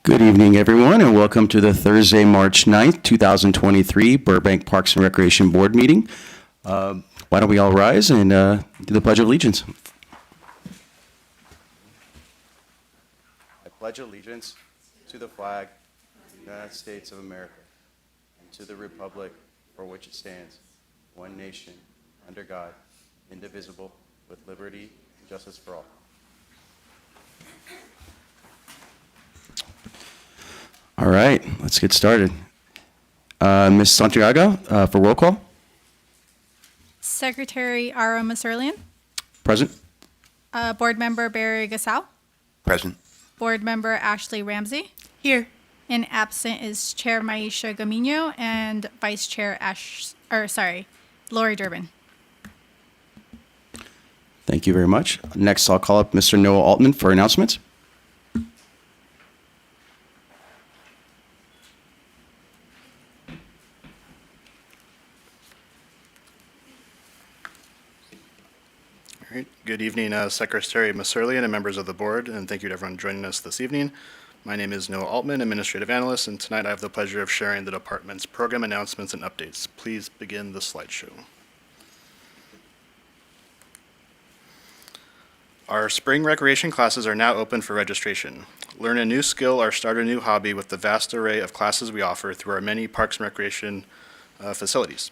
Good evening, everyone, and welcome to the Thursday, March 9th, 2023 Burbank Parks and Recreation Board meeting. Why don't we all rise and do the Pledge of Allegiance? I pledge allegiance to the flag of the United States of America and to the republic for which it stands, one nation, under God, indivisible, with liberty and justice for all. All right, let's get started. Ms. Santiago, for roll call. Secretary Ara Maserlian. Present. Board Member Barry Gasau. Present. Board Member Ashley Ramsey. Here. And absent is Chair Maisha Gamino and Vice Chair Lori Durbin. Thank you very much. Next, I'll call up Mr. Noah Altman for announcements. All right. Good evening, Secretary Maserlian and members of the board, and thank you to everyone joining us this evening. My name is Noah Altman, Administrative Analyst, and tonight I have the pleasure of sharing the department's program announcements and updates. Please begin the slideshow. Our spring recreation classes are now open for registration. Learn a new skill or start a new hobby with the vast array of classes we offer through our many parks and recreation facilities.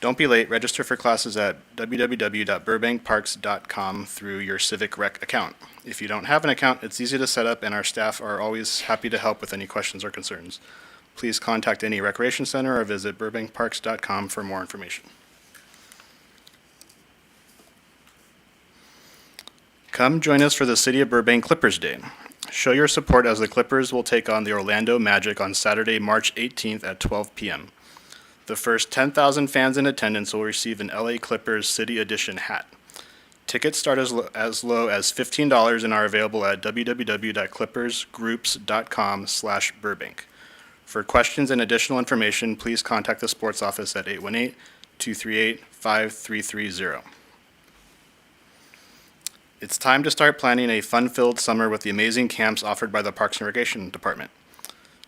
Don't be late. Register for classes at www.burbankparks.com through your Civic Rec account. If you don't have an account, it's easy to set up, and our staff are always happy to help with any questions or concerns. Please contact any recreation center or visit burbankparks.com for more information. Come join us for the City of Burbank Clippers Day. Show your support as the Clippers will take on the Orlando Magic on Saturday, March 18th at 12 p.m. The first 10,000 fans in attendance will receive an LA Clippers City Edition hat. Tickets start as low as $15 and are available at www.clippersgroups.com/Burbank. For questions and additional information, please contact the sports office at 818-238-5330. It's time to start planning a fun-filled summer with the amazing camps offered by the Parks and Recreation Department.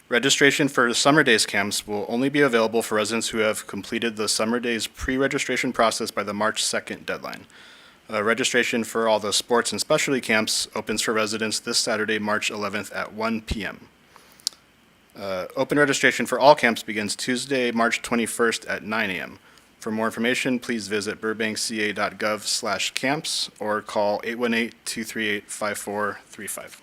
Registration for the Summer Days camps will only be available for residents who have completed the Summer Days pre-registration process by the March 2nd deadline. Registration for all the sports and specialty camps opens for residents this Saturday, March 11th at 1 p.m. Open registration for all camps begins Tuesday, March 21st at 9 a.m. For more information, please visit burbankca.gov/camps or call 818-238-5435.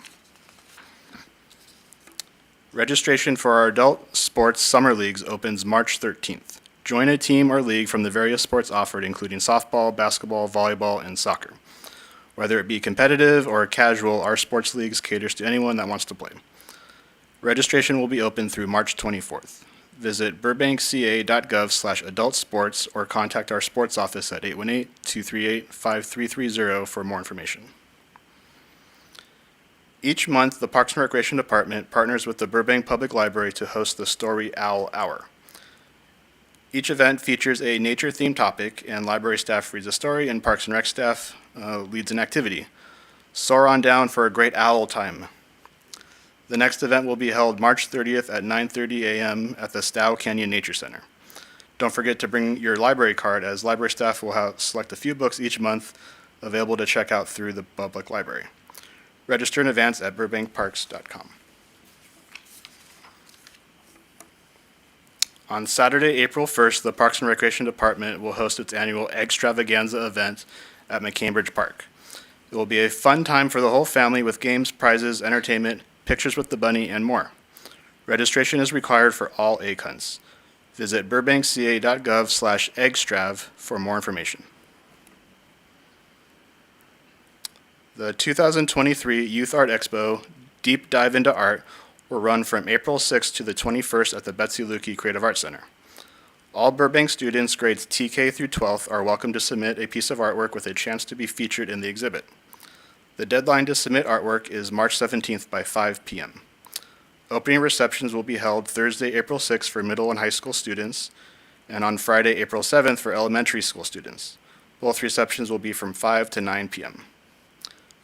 Registration for our adult sports summer leagues opens March 13th. Join a team or league from the various sports offered, including softball, basketball, volleyball, and soccer. Whether it be competitive or casual, our sports leagues caters to anyone that wants to play. Registration will be open through March 24th. Visit burbankca.gov/adultsports or contact our sports office at 818-238-5330 for more information. Each month, the Parks and Recreation Department partners with the Burbank Public Library to host the Story Owl Hour. Each event features a nature-themed topic, and library staff reads a story, and Parks and Rec staff leads an activity. Soar on down for a great owl time. The next event will be held March 30th at 9:30 a.m. at the Stow Canyon Nature Center. Don't forget to bring your library card, as library staff will select a few books each month available to check out through the public library. Register in advance at burbankparks.com. On Saturday, April 1st, the Parks and Recreation Department will host its annual Extravaganza event at McCambridge Park. It will be a fun time for the whole family with games, prizes, entertainment, pictures with the bunny, and more. Registration is required for all ACUNs. Visit burbankca.gov/eggstrav for more information. The 2023 Youth Art Expo Deep Dive into Art will run from April 6th to the 21st at the Betsy Lukey Creative Arts Center. All Burbank students grades TK through 12th are welcome to submit a piece of artwork with a chance to be featured in the exhibit. The deadline to submit artwork is March 17th by 5 p.m. Opening receptions will be held Thursday, April 6th for middle and high school students, and on Friday, April 7th for elementary school students. Both receptions will be from 5 to 9 p.m.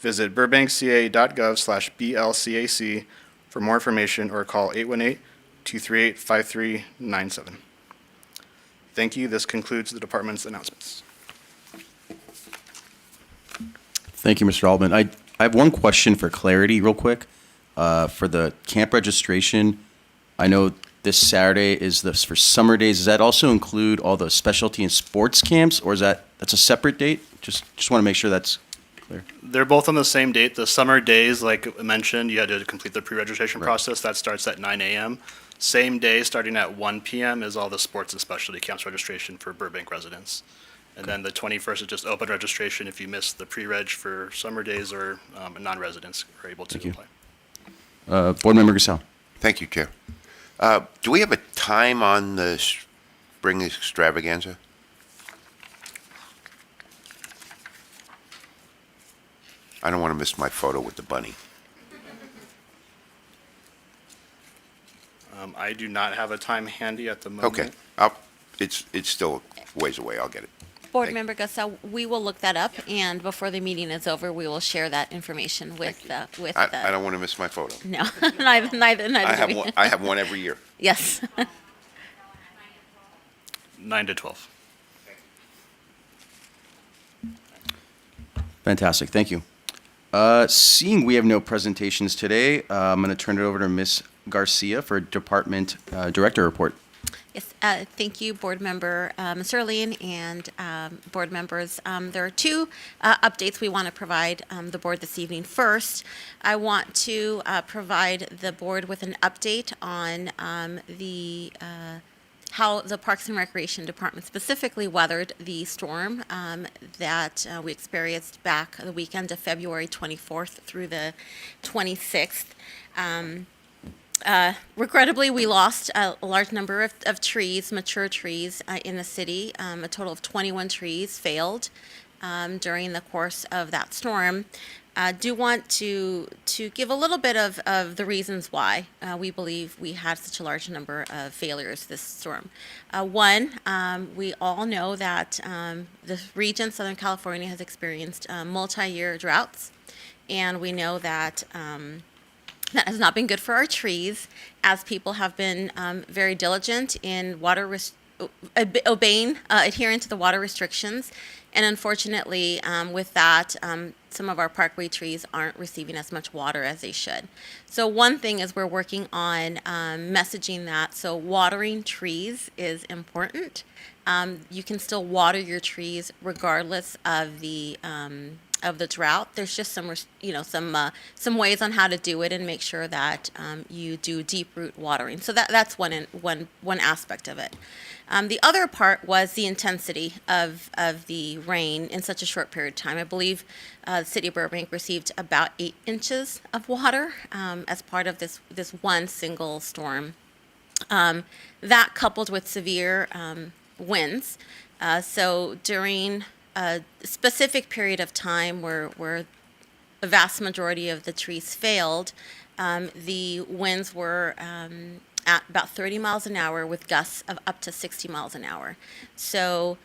Visit burbankca.gov/blcac For more information, or call 818-238-5397. Thank you. This concludes the department's announcements. Thank you, Mr. Altman. I have one question for clarity, real quick. For the camp registration, I know this Saturday is this for summer days. Does that also include all the specialty and sports camps, or is that's a separate date? Just want to make sure that's clear. They're both on the same date. The summer days, like I mentioned, you had to complete the pre-registration Right. process. That starts at 9 a.m. Same day, starting at 1 p.m. is all the sports and specialty camps registration for Burbank residents. And then the 21st is just open registration if you missed the pre-reg for summer days or non-residents are able to Thank you. apply. Board Member Gasell. Thank you, Chair. Do we have a time on the spring extravaganza? I don't want to miss my photo with the bunny. I do not have a time handy at the moment. Okay, it's still ways away. I'll get it. Board Thank- Member Gassel, we will look that up, and before the meeting is over, we will share that information with, with I the. don't want to miss my photo. No, neither I do we. have one every year. Yes. 9 to 12. Fantastic. Thank you. Seeing we have no presentations today, I'm going to turn it over to Ms. Garcia for Department Director Report. Yes, thank you, Board Member Serling and board members. There are two updates we want to provide the board this evening. First, I want to provide the board with an update on how the Parks and Recreation Department specifically weathered the storm that we experienced back the weekend of February 24th through the 26th. Regrettably, we lost a large number of trees, mature trees in the city. A total of 21 trees failed during the course of that storm. Do want to give a little bit of the reasons why we believe we had such a large number of failures this storm. One, we all know that the region, Southern California, has experienced multi-year droughts, and we know that that has not been good for our trees, as people have been very diligent in adhering to the water restrictions. And unfortunately, with that, some of our parkway trees aren't receiving as much water as they should. So one thing is we're working on messaging that. So watering trees is important. You can still water your trees regardless of the drought. There's just some ways on how to do it and make sure that you do deep root watering. So that's one aspect of it. The other part was the intensity of the rain in such a short period of time. I believe the city of Burbank received about 8 inches of water as part of this one single storm. That coupled with severe winds. So during a specific period of time where the vast majority of the trees failed, the winds were at about 30 miles an hour with gusts of up to 60 miles an hour. So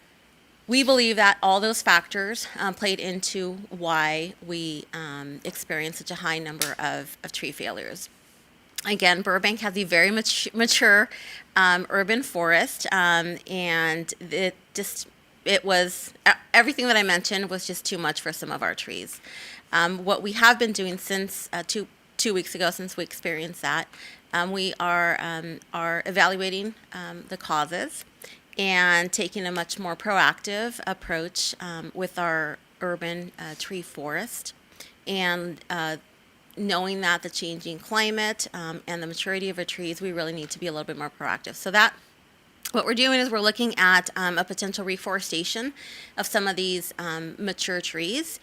we believe that all those factors played into why we experienced such a high number of tree failures. Again, Burbank has a very mature urban forest, and it was everything that I mentioned was just too much for some of our trees. What we have been doing since two weeks ago, since we experienced that, we are evaluating the causes and taking a much more proactive approach with our urban tree forest, and knowing that the changing climate and the maturity of our trees, we really need to be a little bit more proactive. So that what we're doing is we're looking at a potential reforestation of some of these mature trees,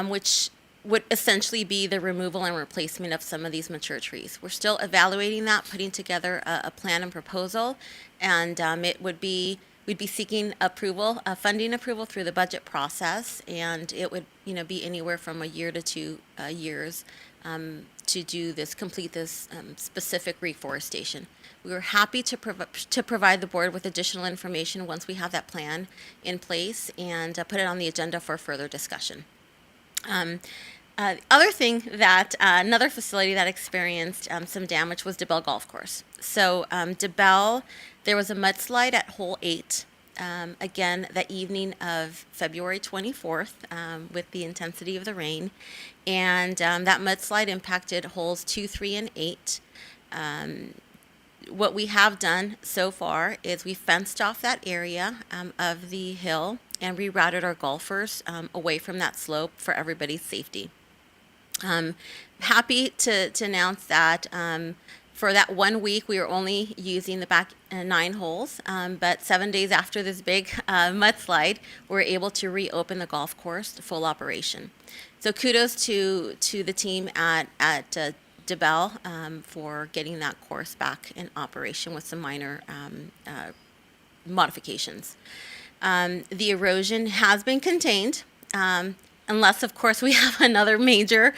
which would essentially be the removal and replacement of some of these mature trees. We're still evaluating that, putting together a plan and proposal, and we'd be seeking approval, funding approval through the budget process, and it would be anywhere from a year to 2 years to complete this specific reforestation. We were happy to provide the board with additional information once we have that plan in place and put it on the agenda for further discussion. The other thing that another facility that experienced some damage was DeBell Golf Course. So DeBell, there was a mudslide at hole 8. Again, the evening of February 24th, with the intensity of the rain, and that mudslide impacted holes 2, 3, and 8. What we have done so far is we fenced off that area of the hill and rerouted our golfers away from that slope for everybody's safety. Happy to announce that for that 1 week, we were only using the back 9 holes, but 7 days after this big mudslide, we were able to reopen the golf course to full operation. So kudos to the team at DeBell for getting that course back in operation with some minor modifications. The erosion has been contained. Unless, of course, we have another major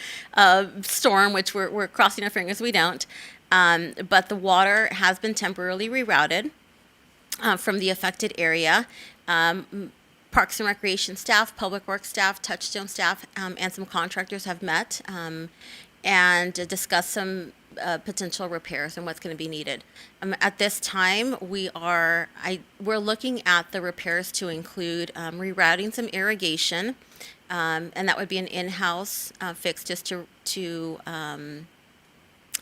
storm, which we're crossing our fingers we don't. But the water has been temporarily rerouted from the affected area. Parks and Recreation staff, Public Works staff, Touchstone staff, and some contractors have met and discussed some potential repairs and what's going to be needed. At this time, we're looking at the repairs to include rerouting some irrigation. And that would be an in-house fix just to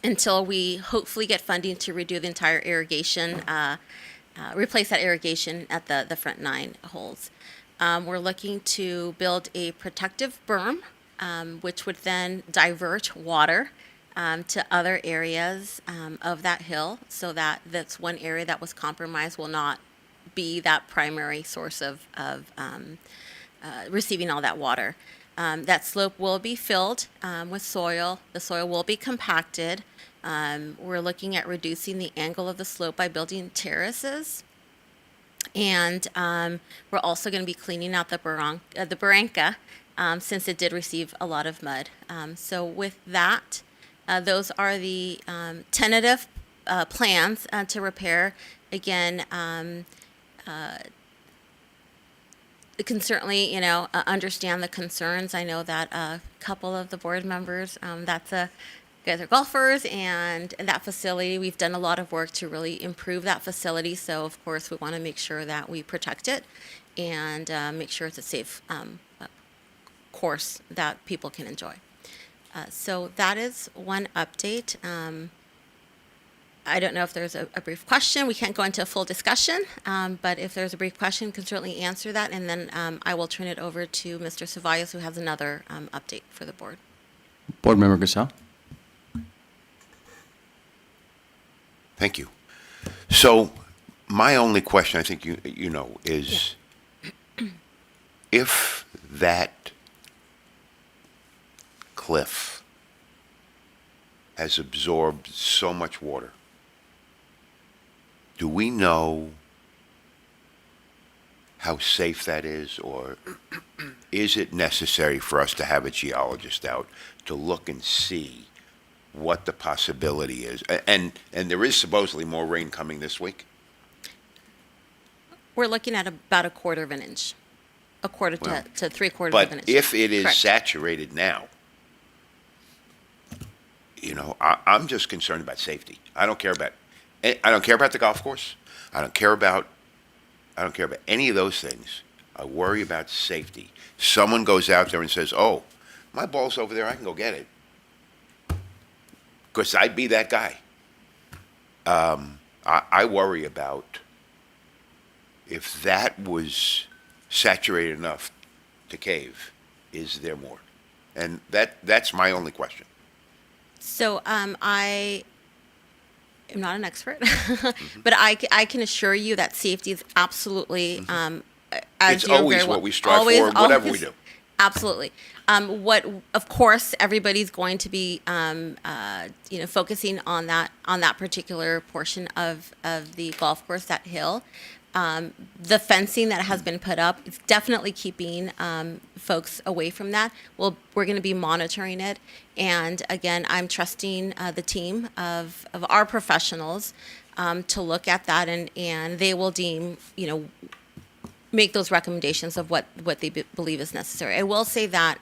until we hopefully get funding to redo the entire irrigation, replace that irrigation at the front 9 holes. We're looking to build a protective berm, which would then divert water to other areas of that hill, so that that's one area that was compromised will not be that primary source of receiving all that water. That slope will be filled with soil. The soil will be compacted. We're looking at reducing the angle of the slope by building terraces. And we're also going to be cleaning out the barranca since it did receive a lot of mud. So with that, those are the tentative plans to repair. Again, can certainly, understand the concerns. I know that a couple of the board members, guys are golfers, and that facility, we've done a lot of work to really improve that facility. So, of course, we want to make sure that we protect it and make sure it's a safe course that people can enjoy. So that is one update. I don't know if there's a brief question. We can't go into a full discussion, but if there's a brief question, we can certainly answer that, and then I will turn it over to Mr. Cevallos, who has another update for the board. Board Member Gasol. Thank you. So my only question, I think you know, is if that cliff has absorbed so much water, do we know how safe that is, or is it necessary for us to have a geologist out to look and see what the possibility is? And there is supposedly more rain coming this week. We're looking at about a quarter of an inch, a quarter Well, to 3/4 of an But inch. if it is Correct. saturated now, I'm just concerned about safety. I don't care about the golf course. I don't care about any of those things. I worry about safety. Someone goes out there and says, "Oh, my ball's over there. I can go get it." Because I'd be that guy. I worry about if that was saturated enough to cave, is there more? And that's my only question. So I am not an expert, but I can assure you that safety is absolutely, as It's you know always very well, what we strive for, whatever we do. Absolutely. What, of course, everybody's going to be, focusing on that particular portion of the golf course, that hill. The fencing that has been put up is definitely keeping folks away from that. Well, we're going to be monitoring it, and again, I'm trusting the team of our professionals to look at that, and they will deem, make those recommendations of what they believe is necessary. I will say that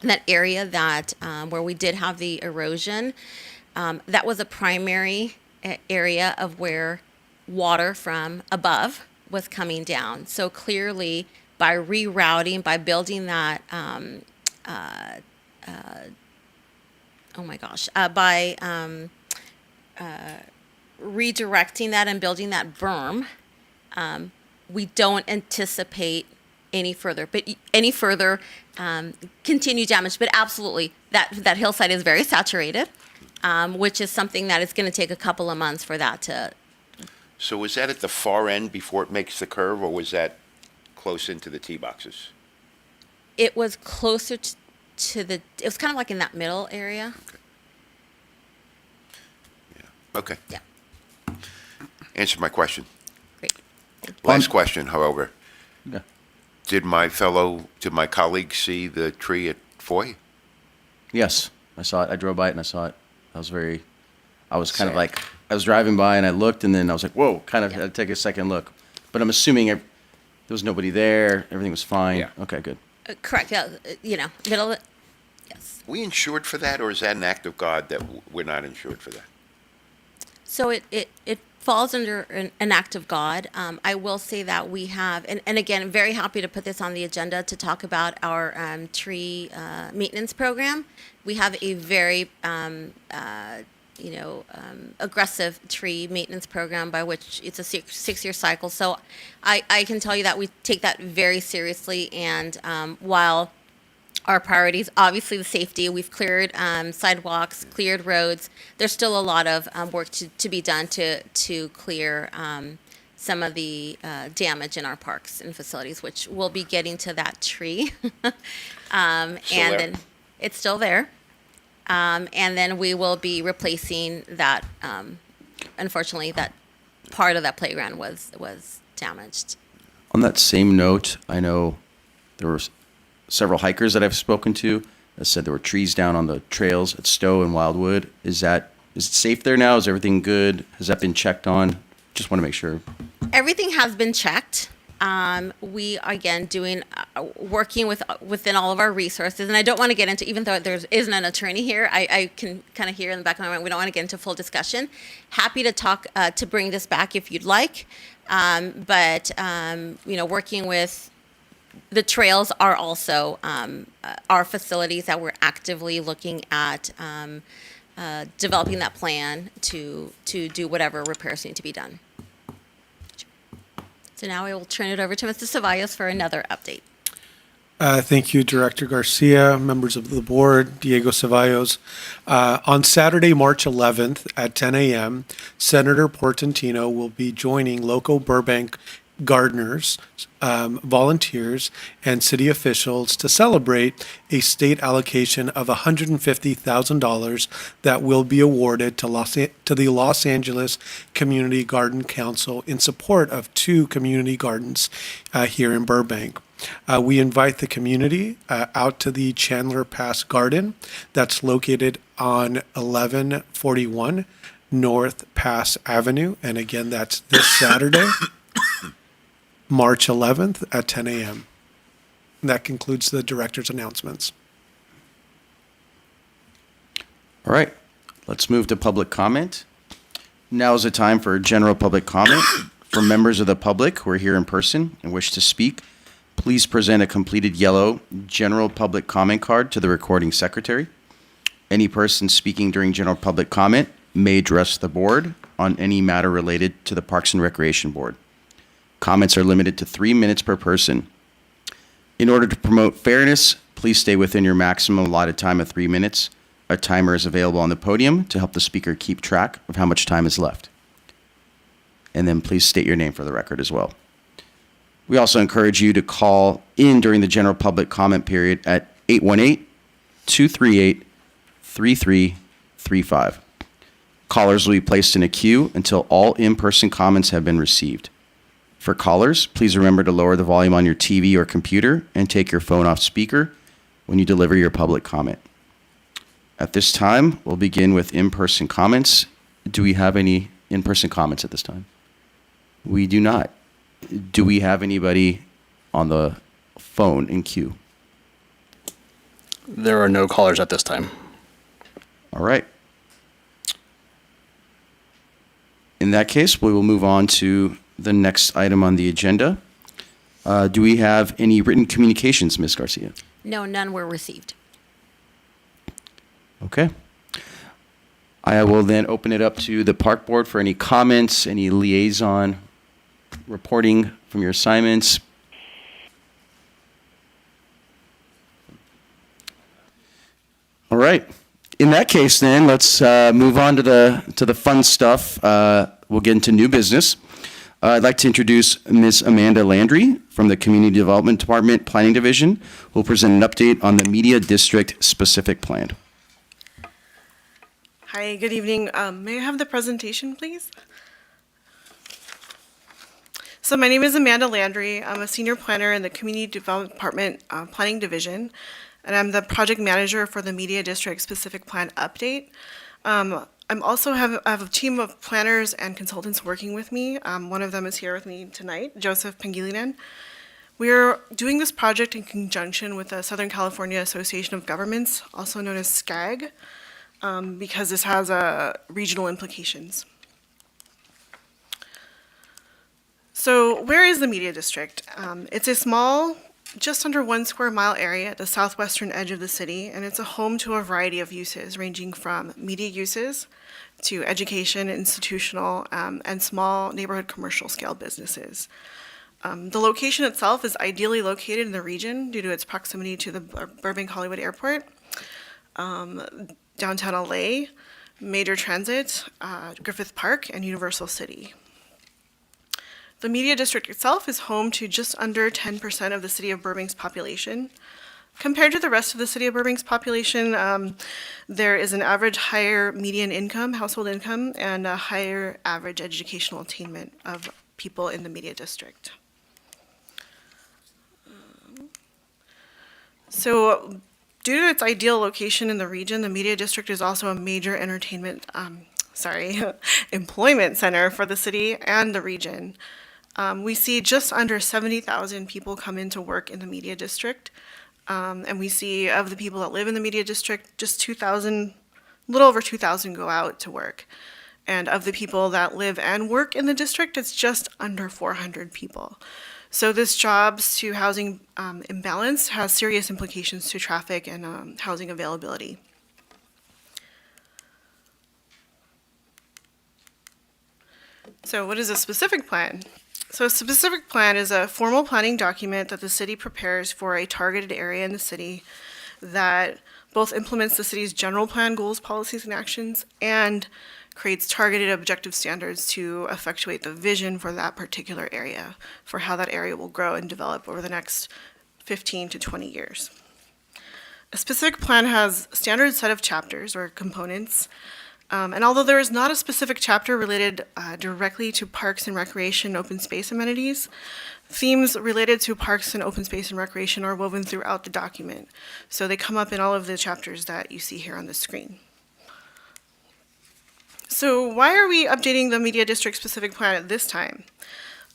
that area that where we did have the erosion, that was a primary area of where water from above was coming down. So clearly, by rerouting, by building that, by redirecting that and building that berm, we don't anticipate any further continued damage. But absolutely, that hillside is very saturated, which is something that is going to take a couple of months for that to. So was that at the far end before it makes the curve, or was that close into the tee boxes? It was closer to the. It was kind of like in that middle area. Okay. Yeah. Answer my question. Great. Last question, however. Yeah. Did my colleague see the tree at Foy? Yes, I saw it. I drove by it and I saw it. I was kind of Sad. like, I was driving by and I looked and then I was like, whoa, kind of Yeah. had to take a second look. But I'm assuming there was nobody there. Everything was fine. Yeah. Okay, good. Correct. Yeah. Middle. Yes. We insured for that, or is that an act of God that we're not insured for that? So it falls under an act of God. I will say that we have, and again, I'm very happy to put this on the agenda to talk about our tree maintenance program. We have a very aggressive tree maintenance program by which it's a six-year cycle. So I can tell you that we take that very seriously. And while our priorities, obviously the safety, we've cleared sidewalks, cleared roads. There's still a lot of work to be done to clear some of the damage in our parks and facilities, which we'll be getting to that tree. And there? then it's still there. And then we will be replacing that. Unfortunately, that part of that playground was damaged. On that same note, I know there were several hikers that I've spoken to that said there were trees down on the trails at Stowe and Wildwood. Is it safe there now? Is everything good? Has that been checked on? Just want to make sure. Everything has been checked. We are again working within all of our resources, and I don't want to get into, even though there isn't an attorney here, I can kind of hear in the back of my mind, we don't want to get into full discussion. Happy to talk, to bring this back if you'd like. But working with the trails are also our facilities that we're actively looking at developing that plan to do whatever repairs need to be done. So now I will turn it over to Mr. Ceballos for another update. Thank you, Director Garcia, members of the board, Diego Ceballos. On Saturday, March 11th at 10 a.m., Senator Portantino will be joining local Burbank gardeners, volunteers, and city officials to celebrate a state allocation of $150,000 that will be awarded to the Los Angeles Community Garden Council in support of 2 community gardens here in Burbank. We invite the community out to the Chandler Pass Garden that's located on 1141 North Pass Avenue. And again, that's this Saturday, March 11th at 10 a.m. That concludes the director's announcements. All right, let's move to public comment. Now is the time for general public comment. For members of the public who are here in person and wish to speak, please present a completed yellow general public comment card to the recording secretary. Any person speaking during general public comment may address the board on any matter related to the Parks and Recreation Board. Comments are limited to 3 minutes per person. In order to promote fairness, please stay within your maximum allotted time of 3 minutes. A timer is available on the podium to help the speaker keep track of how much time is left. And then please state your name for the record as well. We also encourage you to call in during the general public comment period at 818-238-3335. Callers will be placed in a queue until all in-person comments have been received. For callers, please remember to lower the volume on your TV or computer and take your phone off speaker when you deliver your public comment. At this time, we'll begin with in-person comments. Do we have any in-person comments at this time? We do not. Do we have anybody on the phone in queue? There are no callers at this time. All right. In that case, we will move on to the next item on the agenda. Do we have any written communications, Ms. Garcia? No, none were received. Okay. I will then open it up to the park board for any comments, any liaison reporting from your assignments. All right. In that case, then, let's move on to the fun stuff. We'll get into new business. I'd like to introduce Ms. Amanda Landry from the Community Development Department Planning Division, who will present an update on the Media District Specific Plan. Hi, good evening. May I have the presentation, please? So my name is Amanda Landry. I'm a senior planner in the Community Development Department Planning Division, and I'm the project manager for the Media District Specific Plan Update. I have a team of planners and consultants working with me. One of them is here with me tonight, Joseph Pangilinan. We're doing this project in conjunction with the Southern California Association of Governments, also known as SCAG, because this has regional implications. So where is the Media District? It's a small, just under 1 square mile area at the southwestern edge of the city, and it's a home to a variety of uses, ranging from media uses to education, institutional, and small neighborhood commercial scale businesses. The location itself is ideally located in the region due to its proximity to the Burbank Hollywood Airport, downtown LA, major transit, Griffith Park, and Universal City. The Media District itself is home to just under 10% of the city of Burbank's population. Compared to the rest of the city of Burbank's population, there is an average higher median income, household income, and a higher average educational attainment of people in the Media District. So, due to its ideal location in the region, the Media District is also a major employment center for the city and the region. We see just under 70,000 people come into work in the Media District, and we see of the people that live in the Media District, just 2,000, a little over 2,000 go out to work. And of the people that live and work in the district, it's just under 400 people. So this jobs to housing imbalance has serious implications to traffic and housing availability. So what is a specific plan? So a specific plan is a formal planning document that the city prepares for a targeted area in the city that both implements the city's general plan goals, policies, and actions, and creates targeted objective standards to effectuate the vision for that particular area, for how that area will grow and develop over the next 15 to 20 years. A specific plan has a standard set of chapters or components, and although there is not a specific chapter related directly to parks and recreation open space amenities, themes related to parks and open space and recreation are woven throughout the document. So they come up in all of the chapters that you see here on the screen. So why are we updating the Media District specific plan at this time?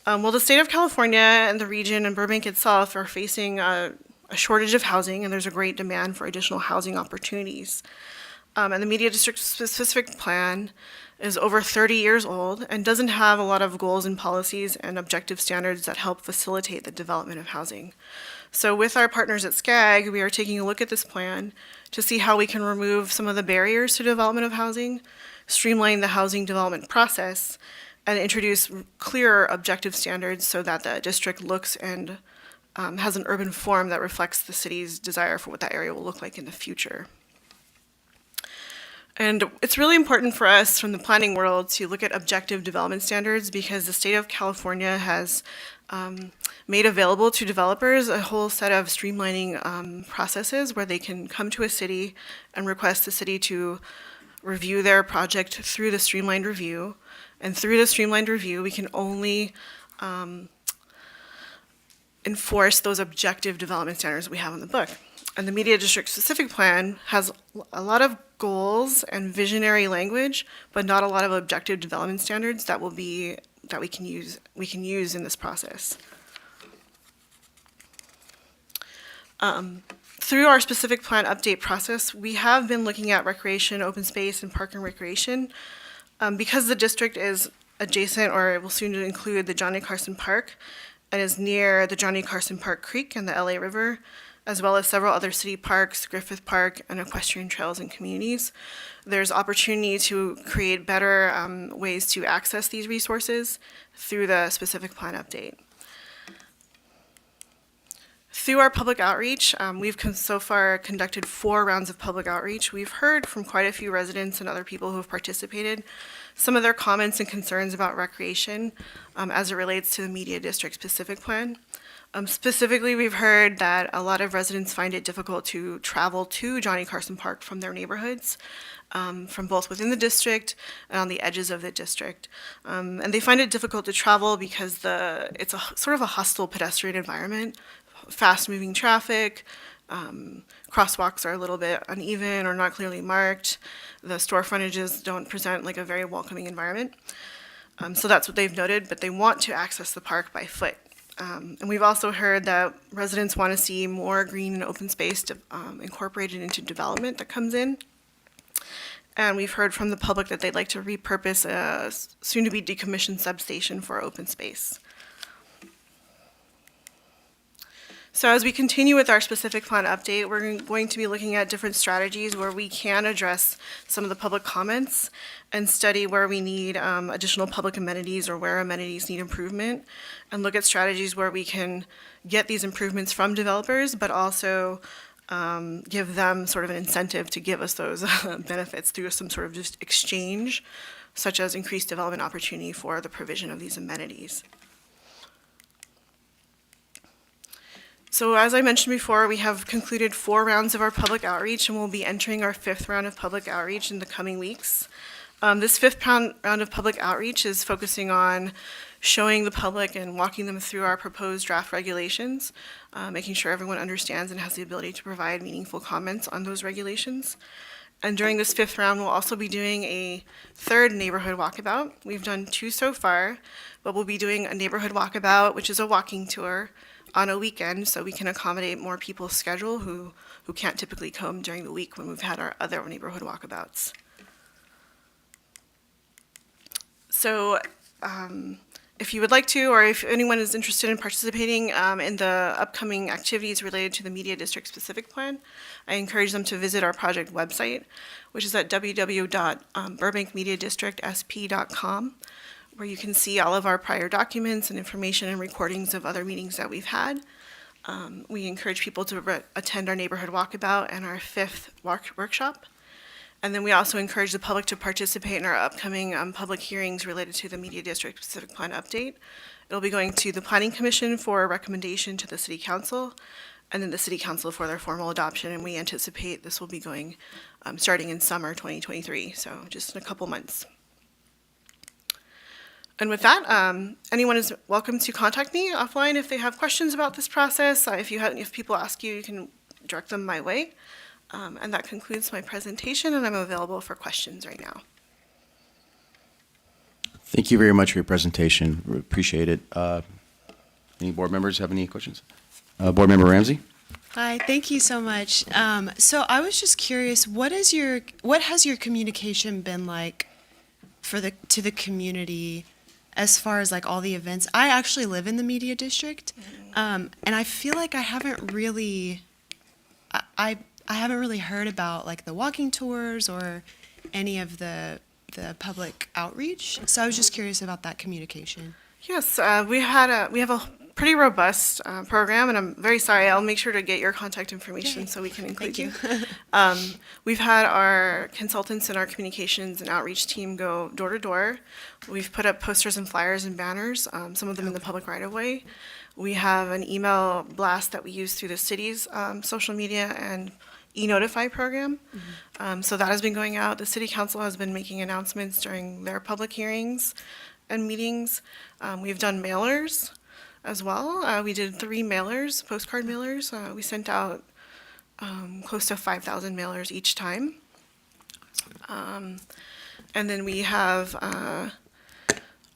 Well, the state of California and the region and Burbank itself are facing a shortage of housing, and there's a great demand for additional housing opportunities. And the Media District specific plan is over 30 years old and doesn't have a lot of goals and policies and objective standards that help facilitate the development of housing. So with our partners at SCAG, we are taking a look at this plan to see how we can remove some of the barriers to development of housing, streamline the housing development process, and introduce clearer objective standards so that the district looks and has an urban form that reflects the city's desire for what that area will look like in the future. And it's really important for us from the planning world to look at objective development standards because the state of California has made available to developers a whole set of streamlining processes where they can come to a city and request the city to review their project through the streamlined review. And through the streamlined review, we can only enforce those objective development standards we have in the book. And the Media District specific plan has a lot of goals and visionary language, but not a lot of objective development standards that we can use in this process. through our specific plan update process, we have been looking at recreation, open space, and park and recreation. Because the district is adjacent, or it will soon include the Johnny Carson Park, and is near the Johnny Carson Park Creek and the LA River, as well as several other city parks, Griffith Park, and equestrian trails and communities. There's opportunity to create better ways to access these resources through the specific plan update. Through our public outreach, we've so far conducted 4 rounds of public outreach. We've heard from quite a few residents and other people who have participated some of their comments and concerns about recreation as it relates to the Media District specific plan. Specifically, we've heard that a lot of residents find it difficult to travel to Johnny Carson Park from their neighborhoods, from both within the district and on the edges of the district. And they find it difficult to travel because it's a sort of a hostile pedestrian environment, fast-moving traffic, crosswalks are a little bit uneven or not clearly marked. The store frontages don't present like a very welcoming environment. So that's what they've noted, but they want to access the park by foot. And we've also heard that residents want to see more green and open space incorporated into development that comes in. And we've heard from the public that they'd like to repurpose a soon-to-be decommissioned substation for open space. So as we continue with our specific plan update, we're going to be looking at different strategies where we can address some of the public comments and study where we need additional public amenities or where amenities need improvement, and look at strategies where we can get these improvements from developers, but also give them sort of an incentive to give us those benefits through some sort of just exchange, such as increased development opportunity for the provision of these amenities. So as I mentioned before, we have concluded 4 rounds of our public outreach, and we'll be entering our 5th round of public outreach in the coming weeks. This 5th round of public outreach is focusing on showing the public and walking them through our proposed draft regulations, making sure everyone understands and has the ability to provide meaningful comments on those regulations. And during this 5th round, we'll also be doing a 3rd neighborhood walkabout. We've done 2 so far, but we'll be doing a neighborhood walkabout, which is a walking tour, on a weekend, so we can accommodate more people's schedule who can't typically come during the week when we've had our other neighborhood walkabouts. So if you would like to, or if anyone is interested in participating in the upcoming activities related to the Media District specific plan, I encourage them to visit our project website, which is at www.burbankmediadistrictsp.com, where you can see all of our prior documents and information and recordings of other meetings that we've had. We encourage people to attend our neighborhood walkabout and our 5th workshop. And then we also encourage the public to participate in our upcoming public hearings related to the Media District specific plan update. It'll be going to the Planning Commission for a recommendation to the City Council, and then the City Council for their formal adoption. And we anticipate this will be going starting in summer 2023, so just in a couple months. And with that, anyone is welcome to contact me offline if they have questions about this process. If people ask you, you can direct them my way. And that concludes my presentation, and I'm available for questions right now. Thank you very much for your presentation. We appreciate it. Any board members have any questions? Board Member Ramsey? Hi, thank you so much. So I was just curious, what has your communication been like to the community as far as like all the events? I actually live in the Media District, and I feel like I haven't really heard about like the walking tours or any of the public outreach. So I was just curious about that communication. Yes, we have a pretty robust program, and I'm very sorry. I'll make sure to get your contact information so we can include Thank you. We've had our consultants and our communications and outreach team go door to door. We've put up posters and flyers and banners, some of them in the public right of way. We have an email blast that we use through the city's social media and e-notify program. So that has been going out. The City Council has been making announcements during their public hearings and meetings. We've done mailers as well. We did 3 mailers, postcard mailers. We sent out close to 5,000 mailers each time. And then we have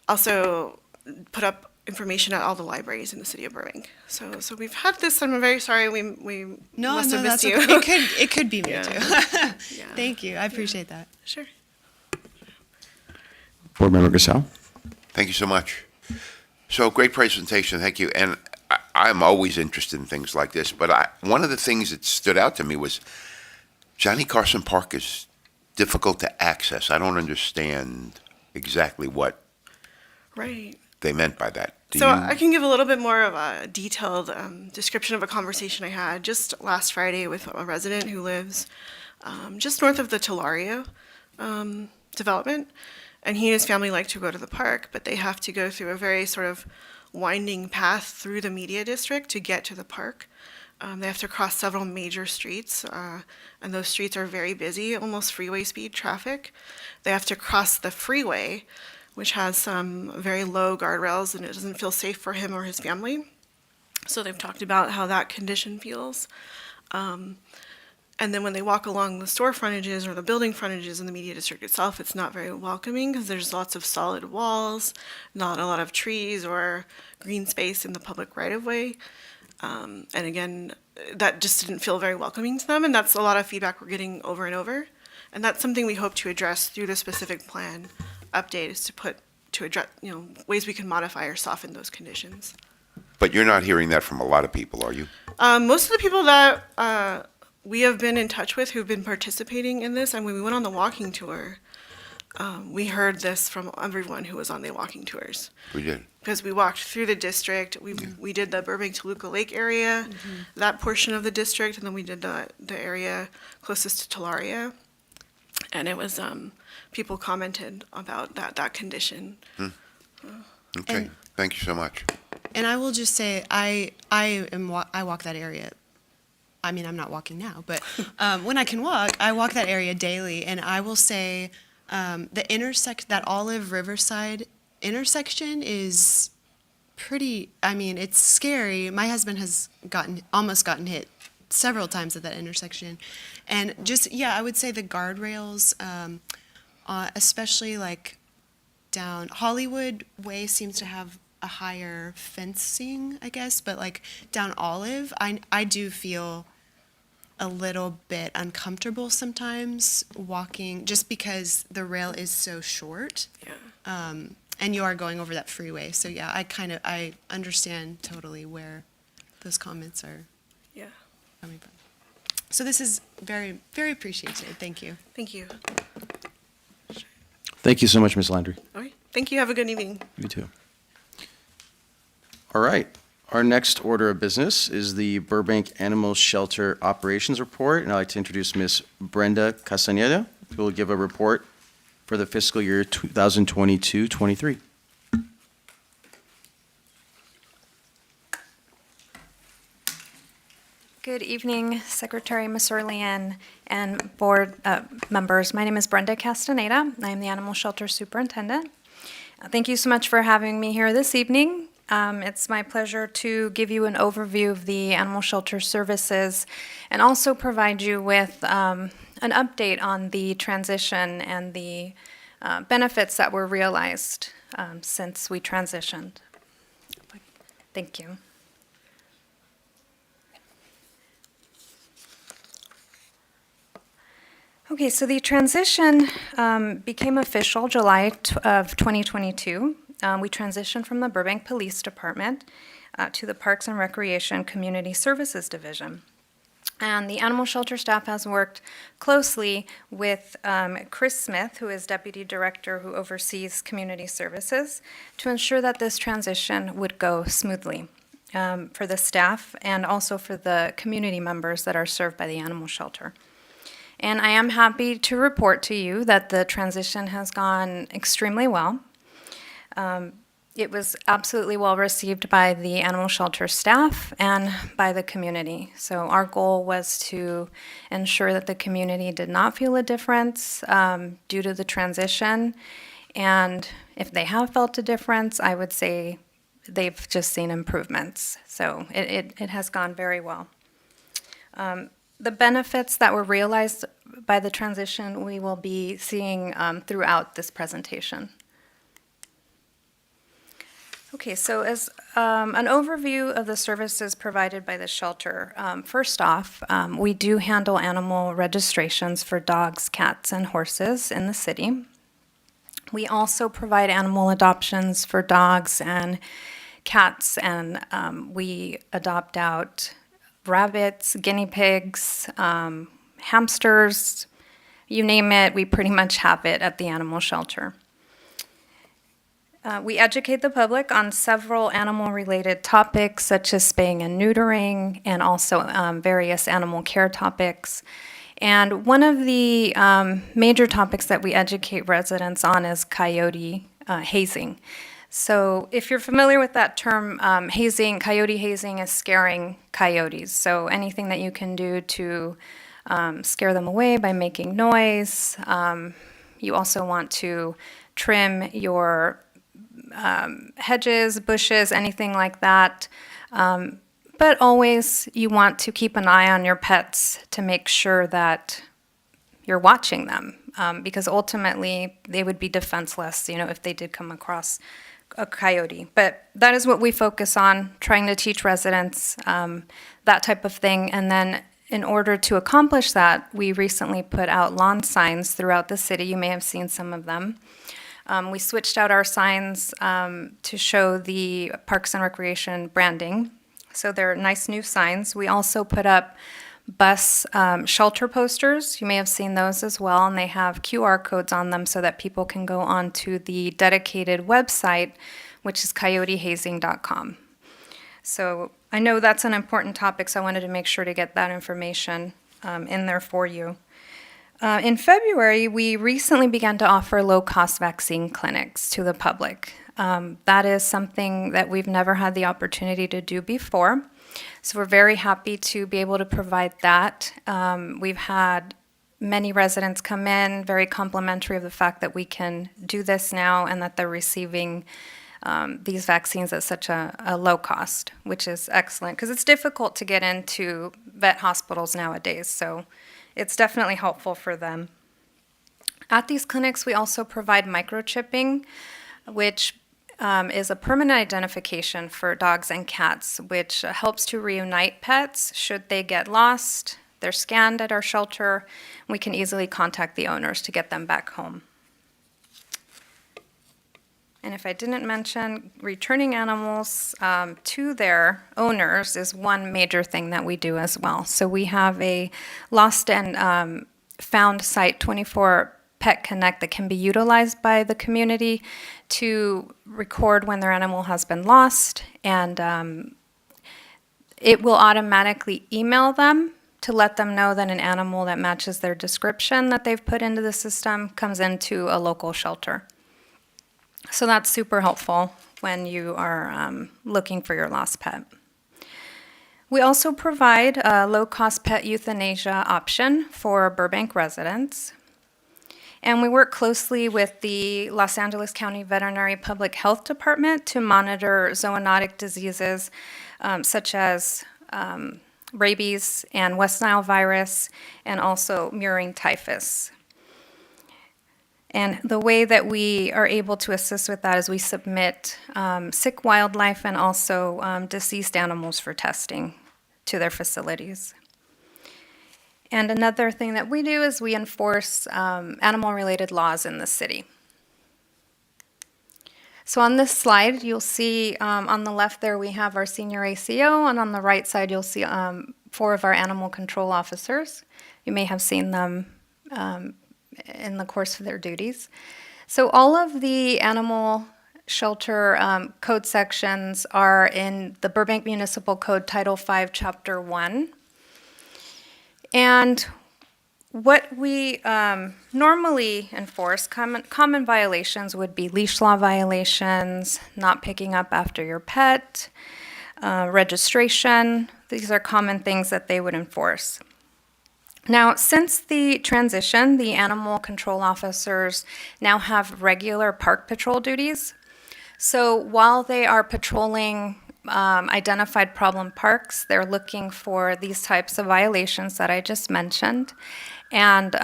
also put up information at all the libraries in the city of Burbank. So we've had this, and I'm very sorry we No, must no, have that's missed okay. you. It could be me Yeah. too. Yeah. Thank you. I appreciate that. Sure. Board Member Gasol. Thank you so much. So great presentation, thank you. And I'm always interested in things like this, but one of the things that stood out to me was Johnny Carson Park is difficult to access. I don't understand exactly what Right. they meant by that. So I can give a little bit more of a detailed description of a conversation I had just last Friday with a resident who lives just north of the Telario development. And he and his family like to go to the park, but they have to go through a very sort of winding path through the media district to get to the park. They have to cross several major streets, and those streets are very busy, almost freeway speed traffic. They have to cross the freeway, which has some very low guardrails, and it doesn't feel safe for him or his family. So they've talked about how that condition feels. And then when they walk along the store frontages or the building frontages in the media district itself, it's not very welcoming because there's lots of solid walls, not a lot of trees or green space in the public right-of-way. And again, that just didn't feel very welcoming to them, and that's a lot of feedback we're getting over and over. And that's something we hope to address through the specific plan update, is to address, ways we can modify or soften those conditions. But you're not hearing that from a lot of people, are you? Most of the people that we have been in touch with who've been participating in this, and when we went on the walking tour, we heard this from everyone who was on the walking tours. We did. Because we walked through the district, we did the Burbank Toluca Lake area, that portion of the district, and then we did the area closest to Telaria. And it was, people commented about that condition. Okay, And- thank you so much. And I will just say, I walk that area. I mean, I'm not walking now, but when I can walk, I walk that area daily. And I will say, that Olive Riverside intersection is pretty. I mean, it's scary. My husband has almost gotten hit several times at that intersection, and I would say the guardrails, especially like down Hollywood Way, seems to have a higher fencing, I guess, but like down Olive, I do feel a little bit uncomfortable sometimes walking, just because the rail is so short. Yeah. And you are going over that freeway. So yeah, I understand totally where those comments are Yeah. coming from. So this is very, very appreciated. Thank you. Thank you. Thank you so much, Ms. Landry. All right. Thank you. Have a good evening. You too. All right. Our next order of business is the Burbank Animal Shelter Operations Report, and I'd like to introduce Ms. Brenda Castaneda, who will give a report for the fiscal year 2022-23. Good evening, Secretary Masurlian and board members. My name is Brenda Castaneda. I am the Animal Shelter Superintendent. Thank you so much for having me here this evening. It's my pleasure to give you an overview of the animal shelter services and also provide you with an update on the transition and the benefits that were realized since we transitioned. Thank you. Okay, so the transition became official July of 2022. We transitioned from the Burbank Police Department to the Parks and Recreation Community Services Division. And the animal shelter staff has worked closely with Chris Smith, who is Deputy Director who oversees community services, to ensure that this transition would go smoothly for the staff and also for the community members that are served by the animal shelter. And I am happy to report to you that the transition has gone extremely well. It was absolutely well received by the animal shelter staff and by the community. So our goal was to ensure that the community did not feel a difference due to the transition. And if they have felt a difference, I would say they've just seen improvements. So it has gone very well. The benefits that were realized by the transition we will be seeing throughout this presentation. Okay, so as an overview of the services provided by the shelter, first off, we do handle animal registrations for dogs, cats, and horses in the city. We also provide animal adoptions for dogs and cats, and we adopt out rabbits, guinea pigs, hamsters, you name it, we pretty much have it at the animal shelter. We educate the public on several animal-related topics, such as spaying and neutering, and also various animal care topics. And one of the major topics that we educate residents on is coyote hazing. So if you're familiar with that term, hazing, coyote hazing is scaring coyotes. So anything that you can do to scare them away by making noise. You also want to trim your hedges, bushes, anything like that. But always you want to keep an eye on your pets to make sure that you're watching them, because ultimately they would be defenseless, if they did come across a coyote. But that is what we focus on, trying to teach residents that type of thing. And then in order to accomplish that, we recently put out lawn signs throughout the city. You may have seen some of them. We switched out our signs to show the Parks and Recreation branding. So they're nice new signs. We also put up bus shelter posters. You may have seen those as well, and they have QR codes on them so that people can go onto the dedicated website, which is coyotehazing.com. So I know that's an important topic, so I wanted to make sure to get that information in there for you. In February, we recently began to offer low-cost vaccine clinics to the public. That is something that we've never had the opportunity to do before. So we're very happy to be able to provide that. We've had many residents come in, very complimentary of the fact that we can do this now and that they're receiving these vaccines at such a low cost, which is excellent because it's difficult to get into vet hospitals nowadays. So it's definitely helpful for them. At these clinics, we also provide microchipping, which is a permanent identification for dogs and cats, which helps to reunite pets should they get lost. They're scanned at our shelter. We can easily contact the owners to get them back home. And if I didn't mention, returning animals to their owners is one major thing that we do as well. So we have a lost and found site, 24 Pet Connect, that can be utilized by the community to record when their animal has been lost, and it will automatically email them to let them know that an animal that matches their description that they've put into the system comes into a local shelter. So that's super helpful when you are looking for your lost pet. We also provide a low-cost pet euthanasia option for Burbank residents. And we work closely with the Los Angeles County Veterinary Public Health Department to monitor zoonotic diseases such as rabies and West Nile virus, and also murine typhus. And the way that we are able to assist with that is we submit sick wildlife and also deceased animals for testing to their facilities. And another thing that we do is we enforce animal-related laws in the city. So on this slide, you'll see on the left there we have our senior ACO, and on the right side you'll see 4 of our animal control officers. You may have seen them in the course of their duties. So all of the animal shelter code sections are in the Burbank Municipal Code Title V, Chapter 1. And what we normally enforce, common violations would be leash law violations, not picking up after your pet, registration. These are common things that they would enforce. Now, since the transition, the animal control officers now have regular park patrol duties. So while they are patrolling identified problem parks, they're looking for these types of violations that I just mentioned. And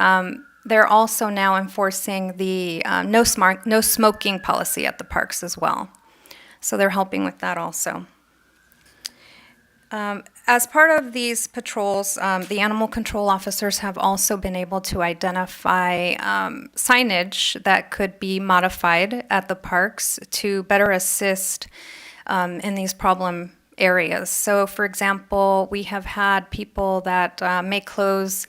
they're also now enforcing the no smoking policy at the parks as well. So they're helping with that also. As part of these patrols, the animal control officers have also been able to identify signage that could be modified at the parks to better assist in these problem areas. So, for example, we have had people that may close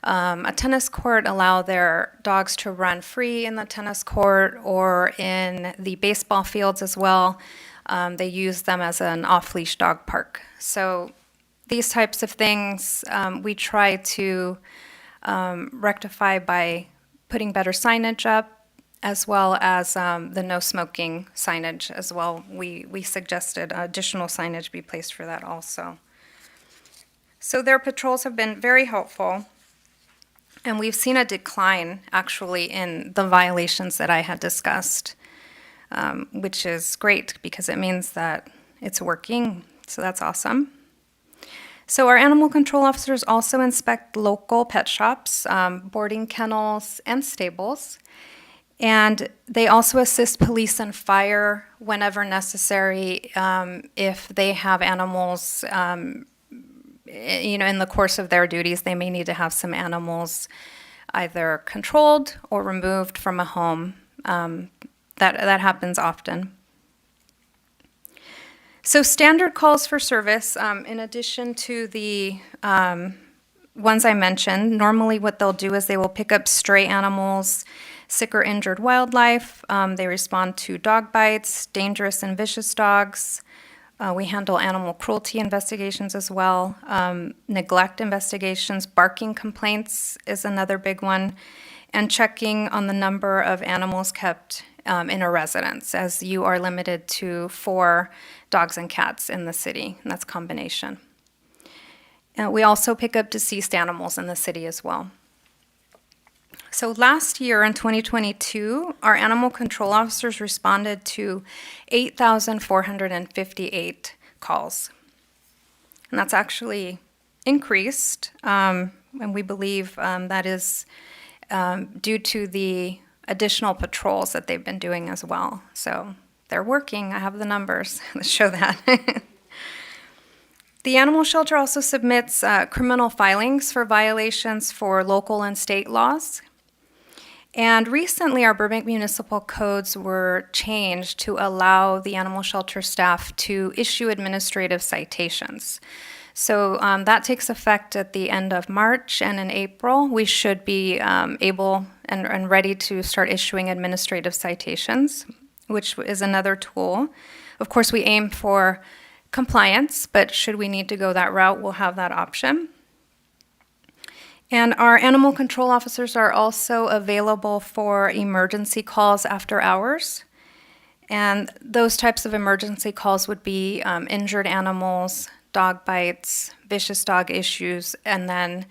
a tennis court, allow their dogs to run free in the tennis court or in the baseball fields as well. They use them as an off-leash dog park. So these types of things we try to rectify by putting better signage up, as well as the no smoking signage as well. We suggested additional signage be placed for that also. So their patrols have been very helpful, and we've seen a decline actually in the violations that I had discussed, which is great because it means that it's working. So that's awesome. So our animal control officers also inspect local pet shops, boarding kennels, and stables. And they also assist police and fire whenever necessary if they have animals, in the course of their duties, they may need to have some animals either controlled or removed from a home. That happens often. So standard calls for service, in addition to the ones I mentioned, normally what they'll do is they will pick up stray animals, sick or injured wildlife. They respond to dog bites, dangerous and vicious dogs. We handle animal cruelty investigations as well. Neglect investigations, barking complaints is another big one, and checking on the number of animals kept in a residence, as you are limited to 4 dogs and cats in the city, and that's combination. We also pick up deceased animals in the city as well. So last year in 2022, our animal control officers responded to 8,458 calls. And that's actually increased, and we believe that is due to the additional patrols that they've been doing as well. So they're working. I have the numbers that show that. The animal shelter also submits criminal filings for violations for local and state laws. And recently, our Burbank municipal codes were changed to allow the animal shelter staff to issue administrative citations. So that takes effect at the end of March, and in April, we should be able and ready to start issuing administrative citations, which is another tool. Of course, we aim for compliance, but should we need to go that route, we'll have that option. And our animal control officers are also available for emergency calls after hours. And those types of emergency calls would be injured animals, dog bites, vicious dog issues, and then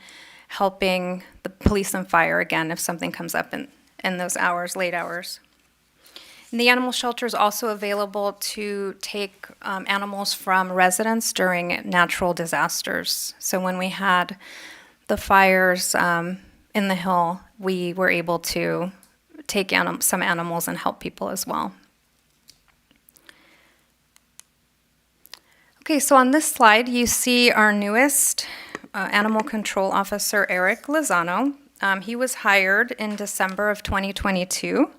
helping the police and fire again if something comes up in those hours, late hours. And the animal shelter is also available to take animals from residents during natural disasters. So when we had the fires in the hill, we were able to take some animals and help people as well. Okay, so on this slide, you see our newest animal control officer, Eric Lozano. He was hired in December of 2022.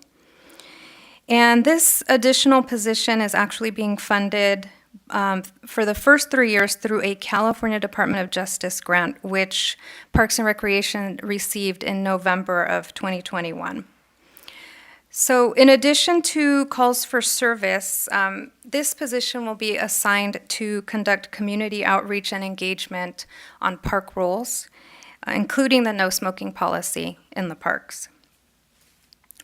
And this additional position is actually being funded for the first 3 years through a California Department of Justice grant, which Parks and Recreation received in November of 2021. So in addition to calls for service, this position will be assigned to conduct community outreach and engagement on park rules, including the no smoking policy in the parks.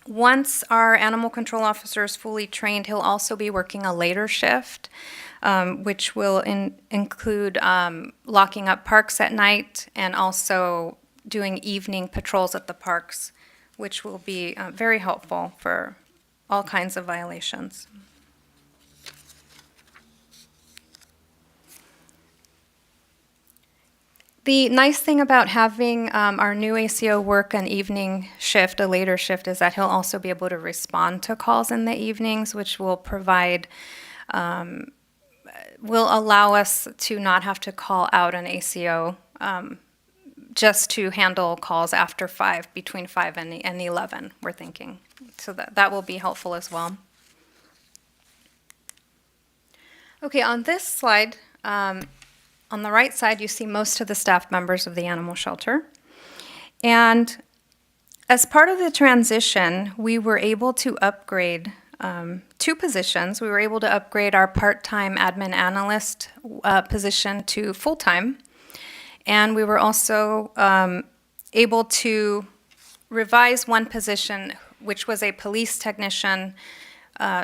Once our animal control officer is fully trained, he'll also be working a later shift, which will include locking up parks at night and also doing evening patrols at the parks, which will be very helpful for all kinds of violations. The nice thing about having our new ACO work an evening shift, a later shift, is that he'll also be able to respond to calls in the evenings, which will provide will allow us to not have to call out an ACO just to handle calls after 5, between 5 and 11, we're thinking. So that will be helpful as well. Okay, on this slide, on the right side, you see most of the staff members of the animal shelter. And as part of the transition, we were able to upgrade 2 positions. We were able to upgrade our part-time admin analyst position to full-time. And we were also able to revise one position, which was a police technician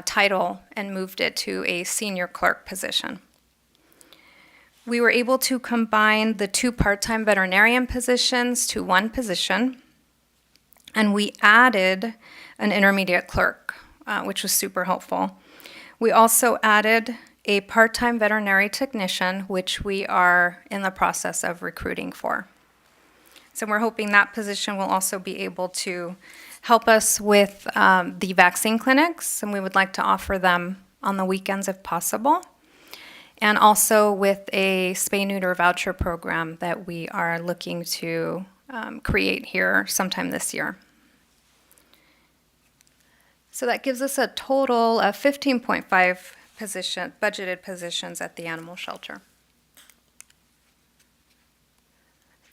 title, and moved it to a senior clerk position. We were able to combine the 2 part-time veterinarian positions to 1 position, and we added an intermediate clerk, which was super helpful. We also added a part-time veterinary technician, which we are in the process of recruiting for. So we're hoping that position will also be able to help us with the vaccine clinics, and we would like to offer them on the weekends if possible, and also with a spay-neuter voucher program that we are looking to create here sometime this year. So that gives us a total of 15.5 budgeted positions at the animal shelter.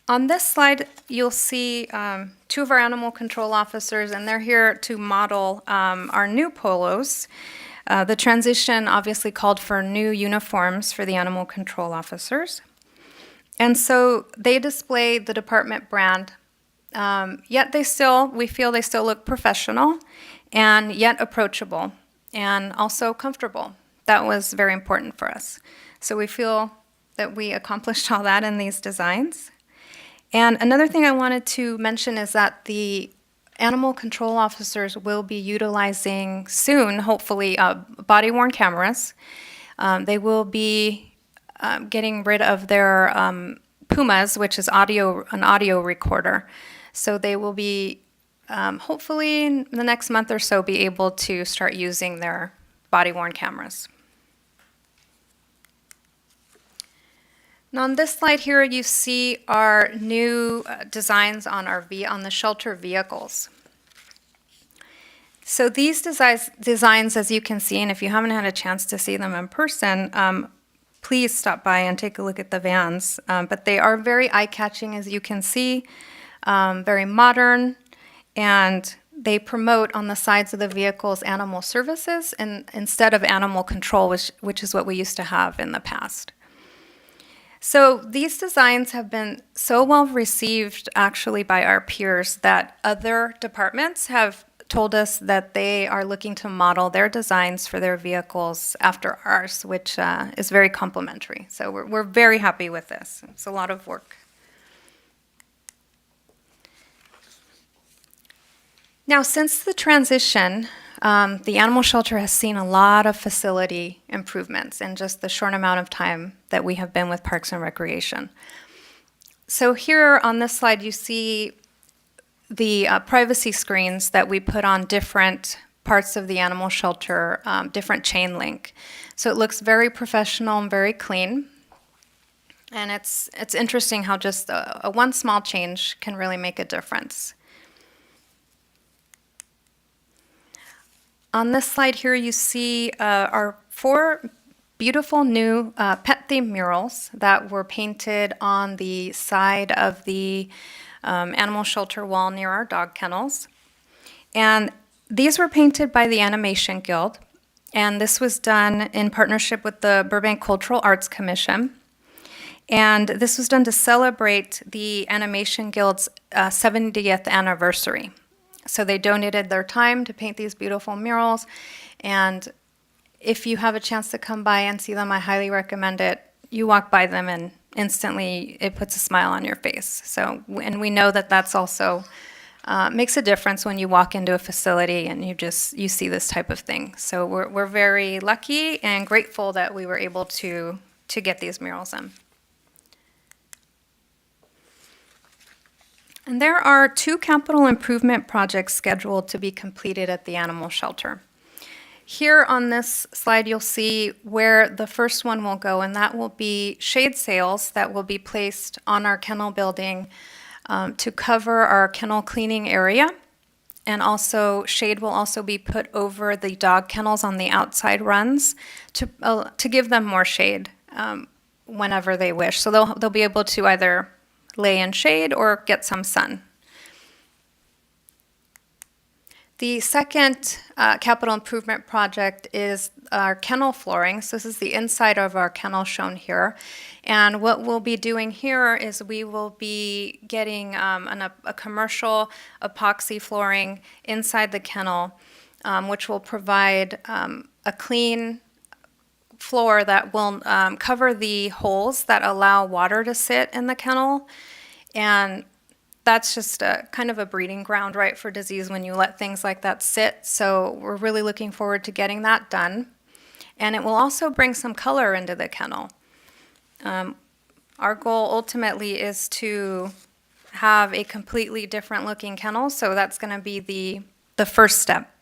On this slide, you'll see 2 of our animal control officers, and they're here to model our new polos. The transition obviously called for new uniforms for the animal control officers. And so they display the department brand, yet we feel they still look professional and yet approachable and also comfortable. That was very important for us. So we feel that we accomplished all that in these designs. And another thing I wanted to mention is that the animal control officers will be utilizing soon, hopefully, body-worn cameras. They will be getting rid of their Pumas, which is an audio recorder. So they will be, hopefully, in the next month or so, be able to start using their body-worn cameras. Now on this slide here, you see our new designs on the shelter vehicles. So these designs, as you can see, and if you haven't had a chance to see them in person, please stop by and take a look at the vans. But they are very eye-catching, as you can see, very modern, and they promote on the sides of the vehicles animal services instead of animal control, which is what we used to have in the past. So these designs have been so well received actually by our peers that other departments have told us that they are looking to model their designs for their vehicles after ours, which is very complimentary. So we're very happy with this. It's a lot of work. Now, since the transition, the animal shelter has seen a lot of facility improvements in just the short amount of time that we have been with Parks and Recreation. So here on this slide, you see the privacy screens that we put on different parts of the animal shelter, different chain link. So it looks very professional and very clean. And it's interesting how just a one small change can really make a difference. On this slide here, you see our 4 beautiful new pet-themed murals that were painted on the side of the animal shelter wall near our dog kennels. And these were painted by the Animation Guild, and this was done in partnership with the Burbank Cultural Arts Commission. And this was done to celebrate the Animation Guild's 70th anniversary. So they donated their time to paint these beautiful murals, and if you have a chance to come by and see them, I highly recommend it. You walk by them and instantly it puts a smile on your face. So, and we know that that's also makes a difference when you walk into a facility and you see this type of thing. So we're very lucky and grateful that we were able to get these murals in. And there are 2 capital improvement projects scheduled to be completed at the animal shelter. Here on this slide, you'll see where the first one will go, and that will be shade sails that will be placed on our kennel building to cover our kennel cleaning area. And also, shade will also be put over the dog kennels on the outside runs to give them more shade whenever they wish. So they'll be able to either lay in shade or get some sun. The second capital improvement project is our kennel flooring. So this is the inside of our kennel shown here. And what we'll be doing here is we will be getting a commercial epoxy flooring inside the kennel, which will provide a clean floor that will cover the holes that allow water to sit in the kennel. And that's just a kind of a breeding ground, right, for disease when you let things like that sit. So we're really looking forward to getting that done. And it will also bring some color into the kennel. Our goal ultimately is to have a completely different looking kennel, so that's going to be the first step.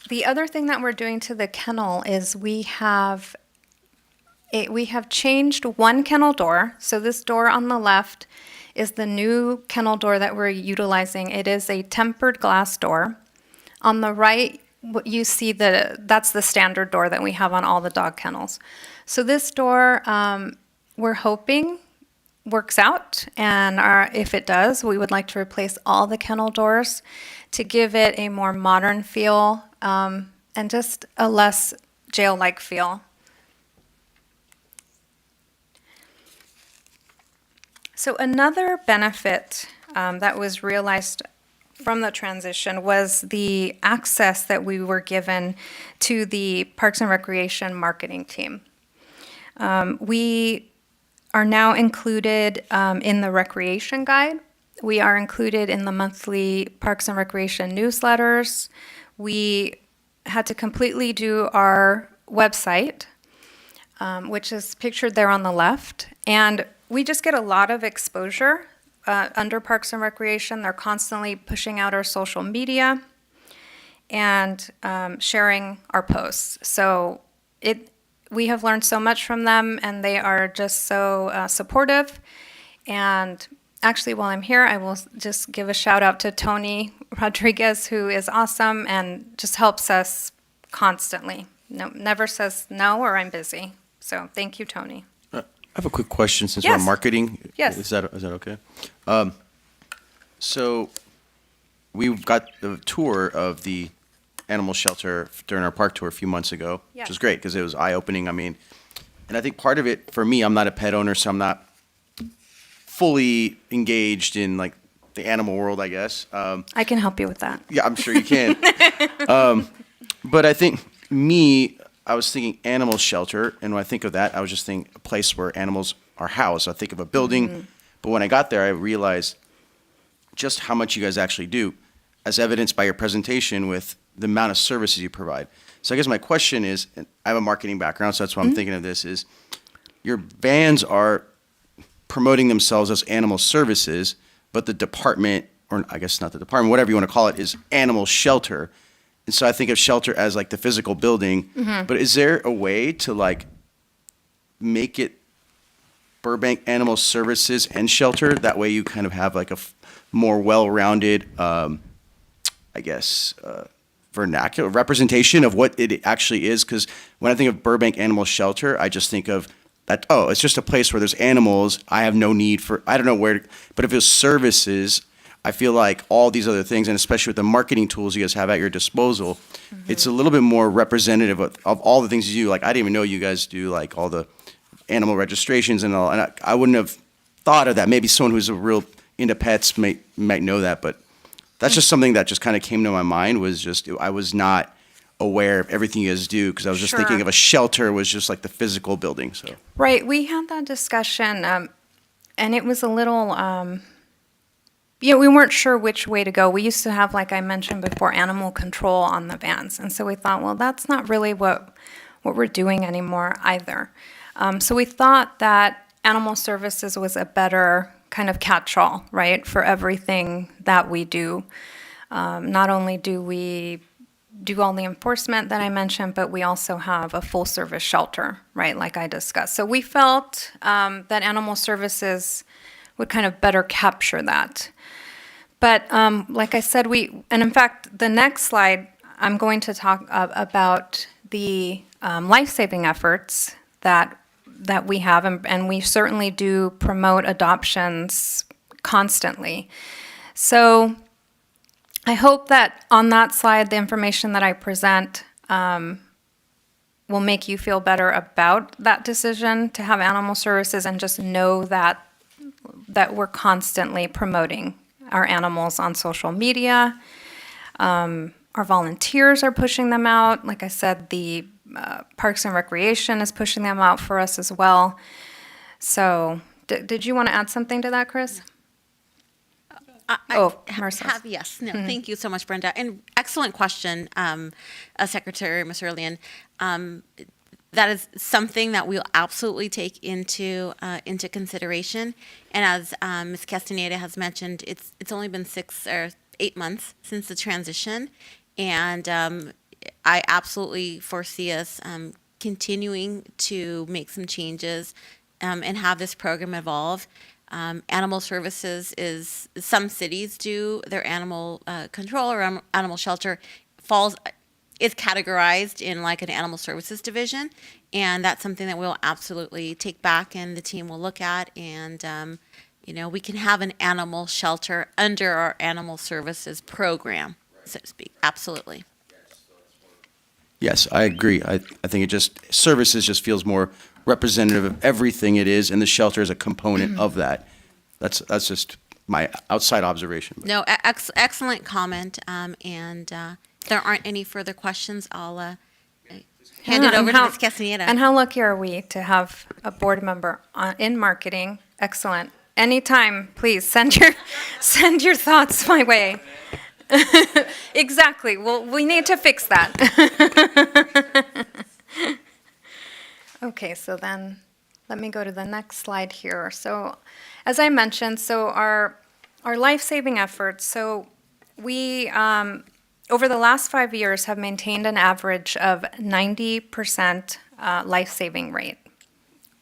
The other thing that we're doing to the kennel is we have changed one kennel door. So this door on the left is the new kennel door that we're utilizing. It is a tempered glass door. On the right, what you see that's the standard door that we have on all the dog kennels. So this door, we're hoping works out, and if it does, we would like to replace all the kennel doors to give it a more modern feel and just a less jail-like feel. So another benefit that was realized from the transition was the access that we were given to the Parks and Recreation marketing team. We are now included in the recreation guide. We are included in the monthly Parks and Recreation newsletters. We had to completely do our website, which is pictured there on the left. And we just get a lot of exposure under Parks and Recreation. They're constantly pushing out our social media and sharing our posts. So we have learned so much from them, and they are just so supportive. And actually, while I'm here, I will just give a shout out to Tony Rodriguez, who is awesome and just helps us constantly. Never says no or I'm busy. So thank you, Tony. I have a quick question since Yes. we're marketing. Yes. Is that okay? So we got the tour of the animal shelter during our park tour a few months ago, Yes. which was great because it was eye-opening. I mean, and I think part of it for me, I'm not a pet owner, so I'm not fully engaged in like the animal world, I guess. I can help you with that. Yeah, I'm sure you can. But I think I was thinking animal shelter, and when I think of that, I was just thinking a place where animals are housed. I think of a building, but when I got there, I realized just how much you guys actually do, as evidenced by your presentation with the amount of services you provide. So I guess my question is, and I have a marketing background, so that's why I'm thinking of this, is your vans are promoting themselves as animal services, but the department, or I guess not the department, whatever you want to call it, is animal shelter. And so I think of shelter as like the physical building, but is there a way to like make it Burbank Animal Services and Shelter? That way you kind of have like a more well-rounded, I guess, vernacular representation of what it actually is. Because when I think of Burbank Animal Shelter, I just think of that, oh, it's just a place where there's animals. I have no need for, I don't know where, but if it's services, I feel like all these other things, and especially with the marketing tools you guys have at your disposal, it's a little bit more representative of all the things you do. Like, I didn't even know you guys do like all the animal registrations and all, and I wouldn't have thought of that. Maybe someone who's a real into pets might know that, but that's just something that just kind of came to my mind. Was just I was not aware of everything you guys do because I was just Sure. thinking of a shelter was just like the physical building. So Right, we had that discussion, and it was a little, we weren't sure which way to go. We used to have, like I mentioned before, animal control on the vans, and so we thought, well, that's not really what we're doing anymore either. So we thought that animal services was a better kind of catch-all, right, for everything that we do. Not only do we do all the enforcement that I mentioned, but we also have a full-service shelter, right, like I discussed. So we felt that animal services would kind of better capture that. But like I said, and in fact, the next slide, I'm going to talk about the life-saving efforts that we have, and we certainly do promote adoptions constantly. So I hope that on that slide, the information that I present will make you feel better about that decision to have animal services, and just know that we're constantly promoting our animals on social media. Our volunteers are pushing them out. Like I said, the Parks and Recreation is pushing them out for us as well. So did you want to add something to that, Chris? Marissa. Yes. No, thank you so much, Brenda. And excellent question, Secretary Musserlian. That is something that we'll absolutely take into consideration. And as Ms. Castaneda has mentioned, it's only been 6 or 8 months since the transition, and I absolutely foresee us continuing to make some changes and have this program evolve. Animal services some cities do their animal control or animal shelter is categorized in like an animal services division, and that's something that we'll absolutely take back and the team will look at, and we can have an animal shelter under our animal services program, so to speak. Absolutely. Yes, I agree. I think services just feels more representative of everything it is, and the shelter is a component of that. That's just my outside observation. No, excellent comment. And if there aren't any further questions, I'll hand it over to Ms. Castaneda. And how lucky are we to have a board member in marketing? Excellent. Anytime, please send your thoughts my way. Exactly. Well, we need to fix that. Okay, so then let me go to the next slide here. So as I mentioned, our life-saving efforts, so we, over the last 5 years, have maintained an average of 90% life-saving rate,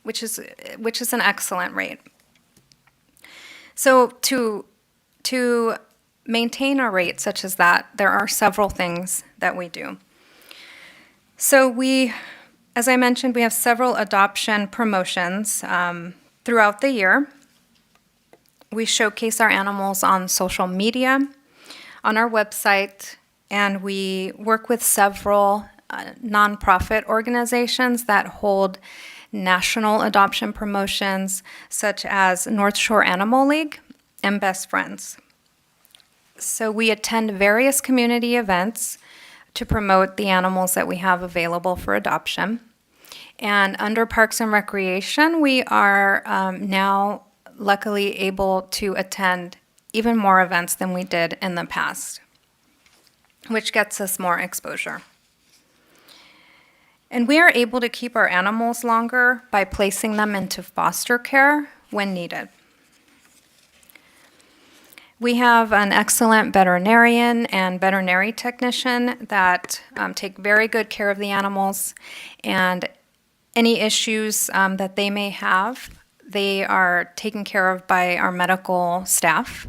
which is an excellent rate. So to maintain a rate such as that, there are several things that we do. So as I mentioned, we have several adoption promotions throughout the year. We showcase our animals on social media, on our website, and we work with several nonprofit organizations that hold national adoption promotions, such as North Shore Animal League and Best Friends. So we attend various community events to promote the animals that we have available for adoption. And under Parks and Recreation, we are now luckily able to attend even more events than we did in the past, which gets us more exposure. And we are able to keep our animals longer by placing them into foster care when needed. We have an excellent veterinarian and veterinary technician that take very good care of the animals, and any issues that they may have, they are taken care of by our medical staff,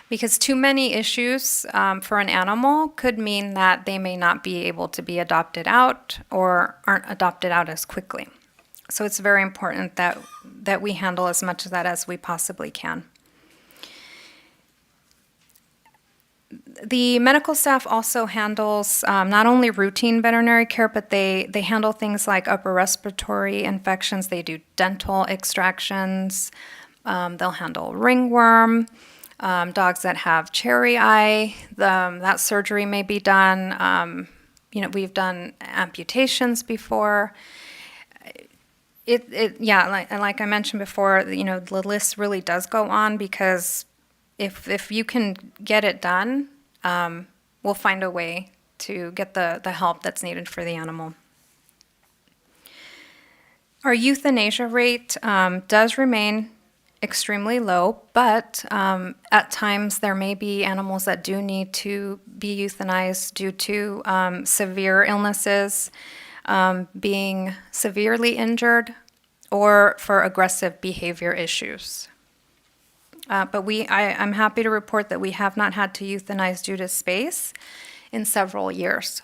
because too many issues for an animal could mean that they may not be able to be adopted out or aren't adopted out as quickly. So it's very important that we handle as much of that as we possibly can. The medical staff also handles not only routine veterinary care, but they handle things like upper respiratory infections. They do dental extractions. They'll handle ringworm. Dogs that have cherry eye, that surgery may be done. We've done amputations before. Like I mentioned before, the list really does go on, because if you can get it done, we'll find a way to get the help that's needed for the animal. Our euthanasia rate does remain extremely low, but at times there may be animals that do need to be euthanized due to severe illnesses, being severely injured, or for aggressive behavior issues. But I'm happy to report that we have not had to euthanize due to space in several years.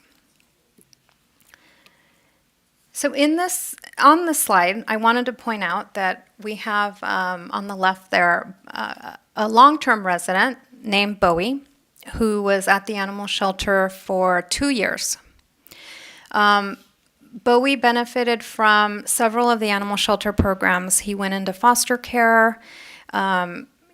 So on this slide, I wanted to point out that we have on the left there a long-term resident named Bowie, who was at the animal shelter for 2 years. Bowie benefited from several of the animal shelter programs. He went into foster care.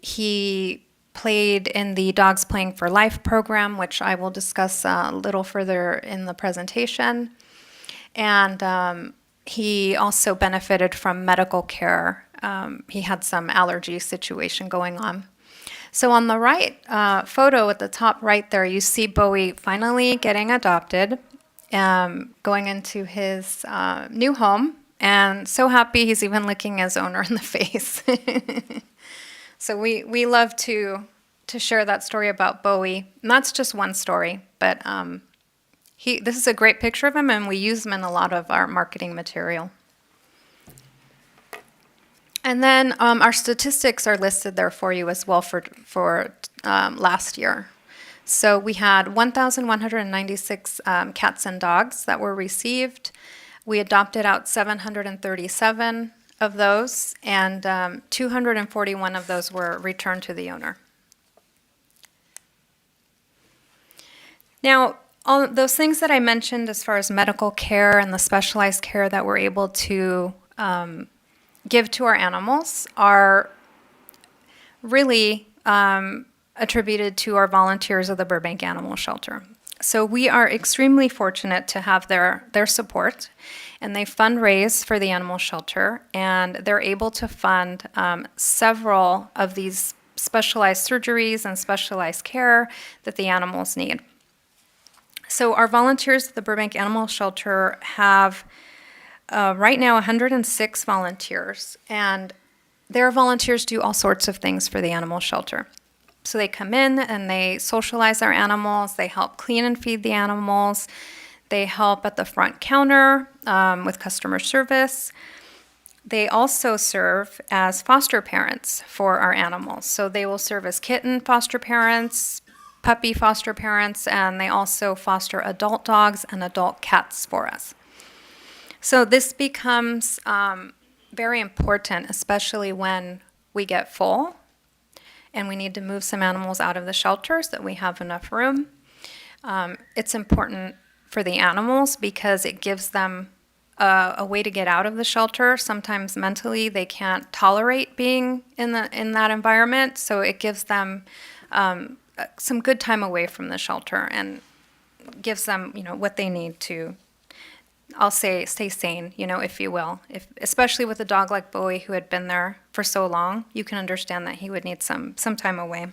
He played in the Dogs Playing for Life program, which I will discuss a little further in the presentation. And he also benefited from medical care. He had some allergy situation going on. So on the right photo at the top right there, you see Bowie finally getting adopted, going into his new home, and so happy he's even licking his owner in the face. So we love to share that story about Bowie. And that's just one story, but this is a great picture of him, and we use him in a lot of our marketing material. And then our statistics are listed there for you as well for last year. So we had 1,196 cats and dogs that were received. We adopted out 737 of those, and 241 of those were returned to the owner. Now, all those things that I mentioned as far as medical care and the specialized care that we're able to give to our animals are really attributed to our volunteers of the Burbank Animal Shelter. So we are extremely fortunate to have their support, and they fundraise for the animal shelter, and they're able to fund several of these specialized surgeries and specialized care that the animals need. So our volunteers at the Burbank Animal Shelter have right now 106 volunteers, and their volunteers do all sorts of things for the animal shelter. So they come in and they socialize our animals, they help clean and feed the animals, they help at the front counter with customer service. They also serve as foster parents for our animals. So they will serve as kitten foster parents, puppy foster parents, and they also foster adult dogs and adult cats for us. So this becomes very important, especially when we get full and we need to move some animals out of the shelter so that we have enough room. It's important for the animals because it gives them a way to get out of the shelter. Sometimes mentally they can't tolerate being in that environment, so it gives them some good time away from the shelter and gives them, what they need to, I'll say, stay sane, if you will. Especially with a dog like Bowie who had been there for so long, you can understand that he would need some time away.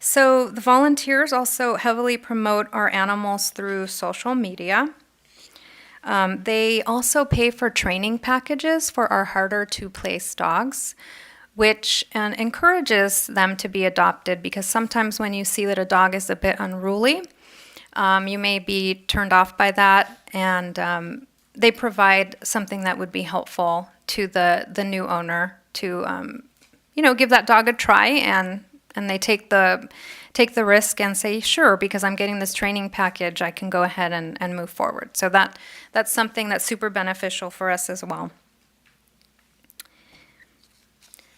So the volunteers also heavily promote our animals through social media. They also pay for training packages for our harder to place dogs, which encourages them to be adopted, because sometimes when you see that a dog is a bit unruly, you may be turned off by that, and they provide something that would be helpful to the new owner to, give that dog a try, and they take the risk and say, sure, because I'm getting this training package, I can go ahead and move forward. So that's something that's super beneficial for us as well.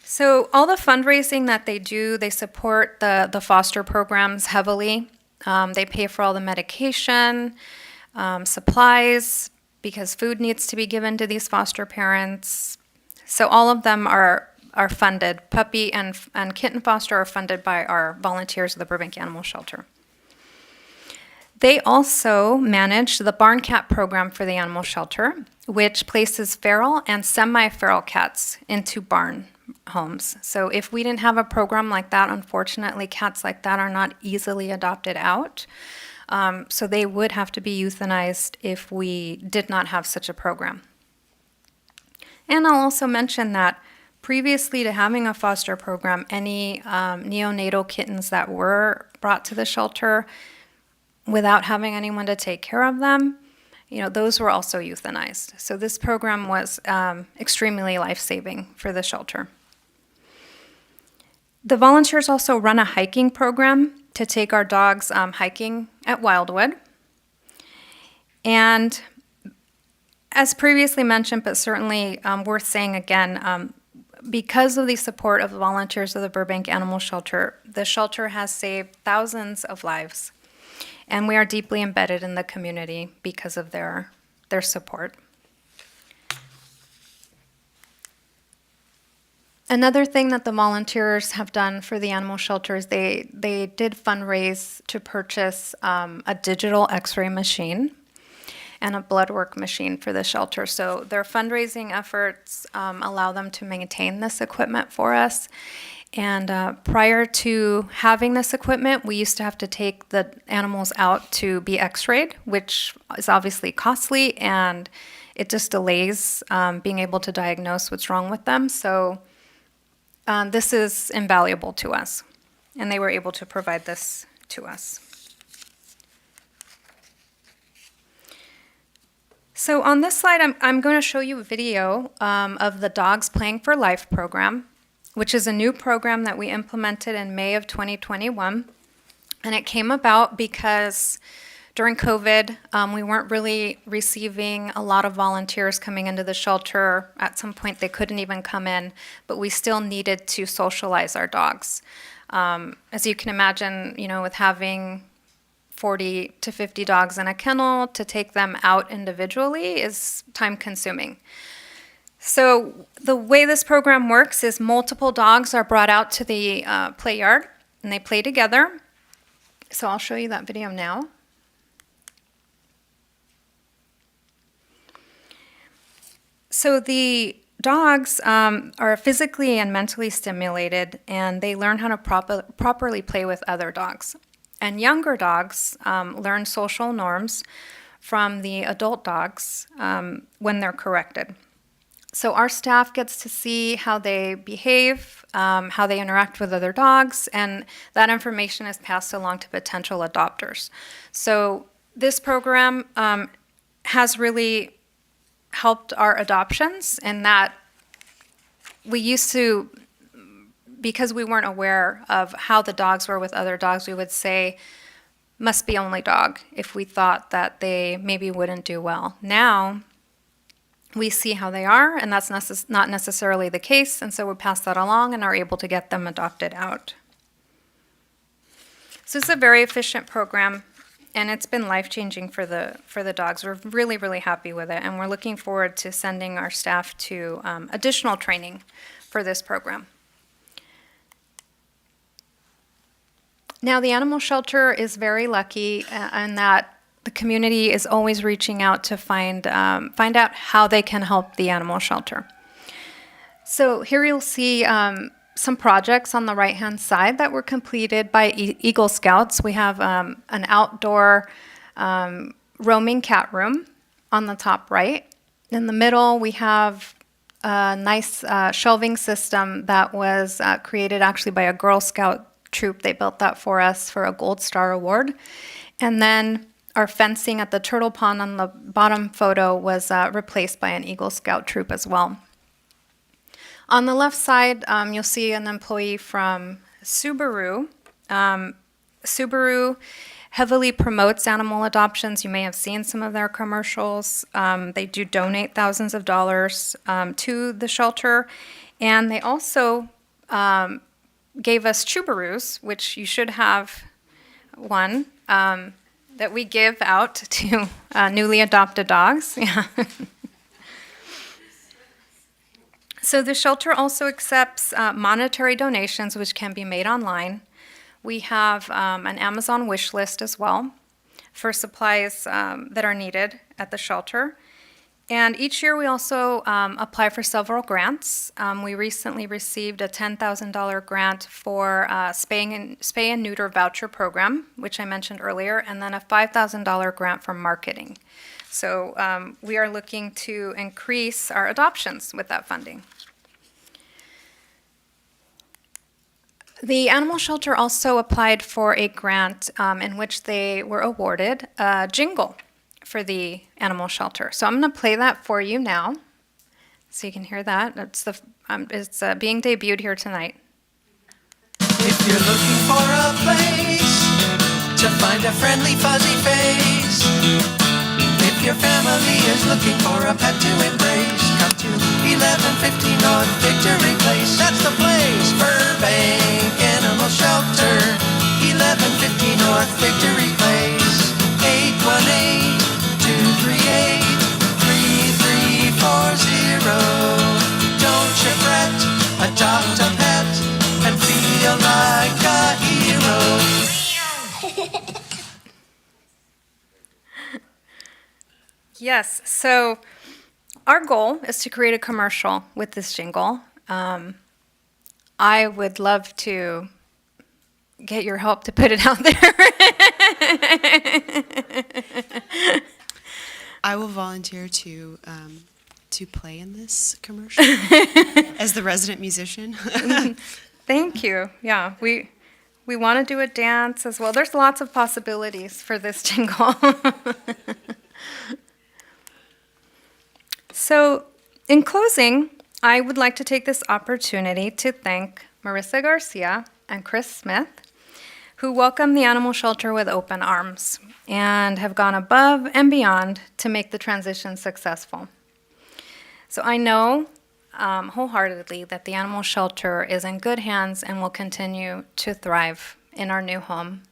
So all the fundraising that they do, they support the foster programs heavily. They pay for all the medication, supplies, because food needs to be given to these foster parents. So all of them are funded. Puppy and kitten foster are funded by our volunteers of the Burbank Animal Shelter. They also manage the barn cat program for the animal shelter, which places feral and semi-feral cats into barn homes. So if we didn't have a program like that, unfortunately, cats like that are not easily adopted out. So they would have to be euthanized if we did not have such a program. And I'll also mention that previously to having a foster program, any neonatal kittens that were brought to the shelter without having anyone to take care of them, those were also euthanized. So this program was extremely life-saving for the shelter. The volunteers also run a hiking program to take our dogs hiking at Wildwood. And as previously mentioned, but certainly worth saying again, because of the support of the volunteers of the Burbank Animal Shelter, the shelter has saved thousands of lives. And we are deeply embedded in the community because of their support. Another thing that the volunteers have done for the animal shelter is they did fundraise to purchase a digital x-ray machine and a blood work machine for the shelter. So their fundraising efforts allow them to maintain this equipment for us. And prior to having this equipment, we used to have to take the animals out to be x-rayed, which is obviously costly, and it just delays being able to diagnose what's wrong with them. So this is invaluable to us, and they were able to provide this to us. So on this slide, I'm going to show you a video of the Dogs Playing for Life program, which is a new program that we implemented in May of 2021. And it came about because during COVID, we weren't really receiving a lot of volunteers coming into the shelter. At some point, they couldn't even come in, but we still needed to socialize our dogs. As you can imagine, with having 40 to 50 dogs in a kennel, to take them out individually is time consuming. So the way this program works is multiple dogs are brought out to the play yard and they play together. So I'll show you that video now. So the dogs are physically and mentally stimulated, and they learn how to properly play with other dogs. And younger dogs learn social norms from the adult dogs when they're corrected. So our staff gets to see how they behave, how they interact with other dogs, and that information is passed along to potential adopters. So this program has really helped our adoptions in that we used to, because we weren't aware of how the dogs were with other dogs, we would say, must be only dog, if we thought that they maybe wouldn't do well. Now, we see how they are, and that's not necessarily the case, and so we pass that along and are able to get them adopted out. So it's a very efficient program, and it's been life-changing for the dogs. We're really, really happy with it, and we're looking forward to sending our staff to additional training for this program. Now, the animal shelter is very lucky in that the community is always reaching out to find out how they can help the animal shelter. So here you'll see some projects on the right-hand side that were completed by Eagle Scouts. We have an outdoor roaming cat room on the top right. In the middle, we have a nice shelving system that was created actually by a Girl Scout troop. They built that for us for a Gold Star Award. And then our fencing at the turtle pond on the bottom photo was replaced by an Eagle Scout troop as well. On the left side, you'll see an employee from Subaru. Subaru heavily promotes animal adoptions. You may have seen some of their commercials. They do donate thousands of dollars to the shelter. And they also gave us Chubaroos, which you should have one, that we give out to newly adopted dogs. Yeah. So the shelter also accepts monetary donations, which can be made online. We have an Amazon wish list as well for supplies that are needed at the shelter. And each year we also apply for several grants. We recently received a $10,000 grant for spay and neuter voucher program, which I mentioned earlier, and then a $5,000 grant for marketing. So we are looking to increase our adoptions with that funding. The animal shelter also applied for a grant in which they were awarded a jingle for the animal shelter. So I'm going to play that for you now, so you can hear that. It's being debuted here tonight. If you're looking for a place to find a friendly fuzzy face, if your family is looking for a pet to embrace, come to 1150 North Victory Place. That's the place, Burbank Animal Shelter. 1150 North Victory Place. 818-238-3340. Don't you fret, adopt a pet and feel like a hero. Yes, so our goal is to create a commercial with this jingle. I would love to get your help to put it out there. I will volunteer to play in this commercial as the resident musician. Thank you. Yeah, we want to do a dance as well. There's lots of possibilities for this jingle. So, in closing, I would like to take this opportunity to thank Marissa Garcia and Chris Smith, who welcomed the animal shelter with open arms and have gone above and beyond to make the transition successful. So I know wholeheartedly that the animal shelter is in good hands and will continue to thrive in our new home.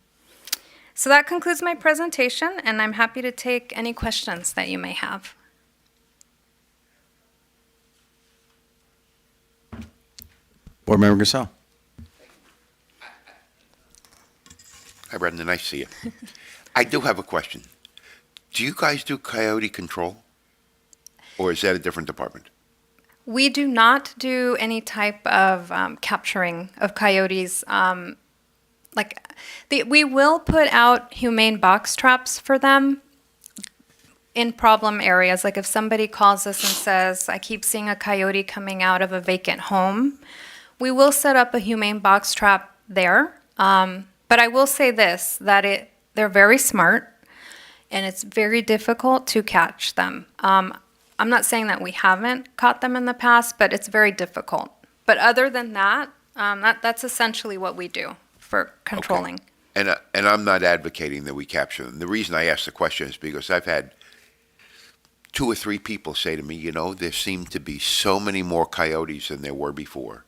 So that concludes my presentation, and I'm happy to take any questions that you may have. Board Member Gasol. Hi, Brendan. Nice to see you. I do have a question. Do you guys do coyote control? Or is that a different department? We do not do any type of capturing of coyotes. We will put out humane box traps for them in problem areas. Like if somebody calls us and says, I keep seeing a coyote coming out of a vacant home, we will set up a humane box trap there. But I will say this, that they're very smart and it's very difficult to catch them. I'm not saying that we haven't caught them in the past, but it's very difficult. But other than that, that's essentially what we do for controlling. Okay. And I'm not advocating that we capture them. The reason I ask the question is because I've had 2 or 3 people say to me, there seem to be so many more coyotes than there were before.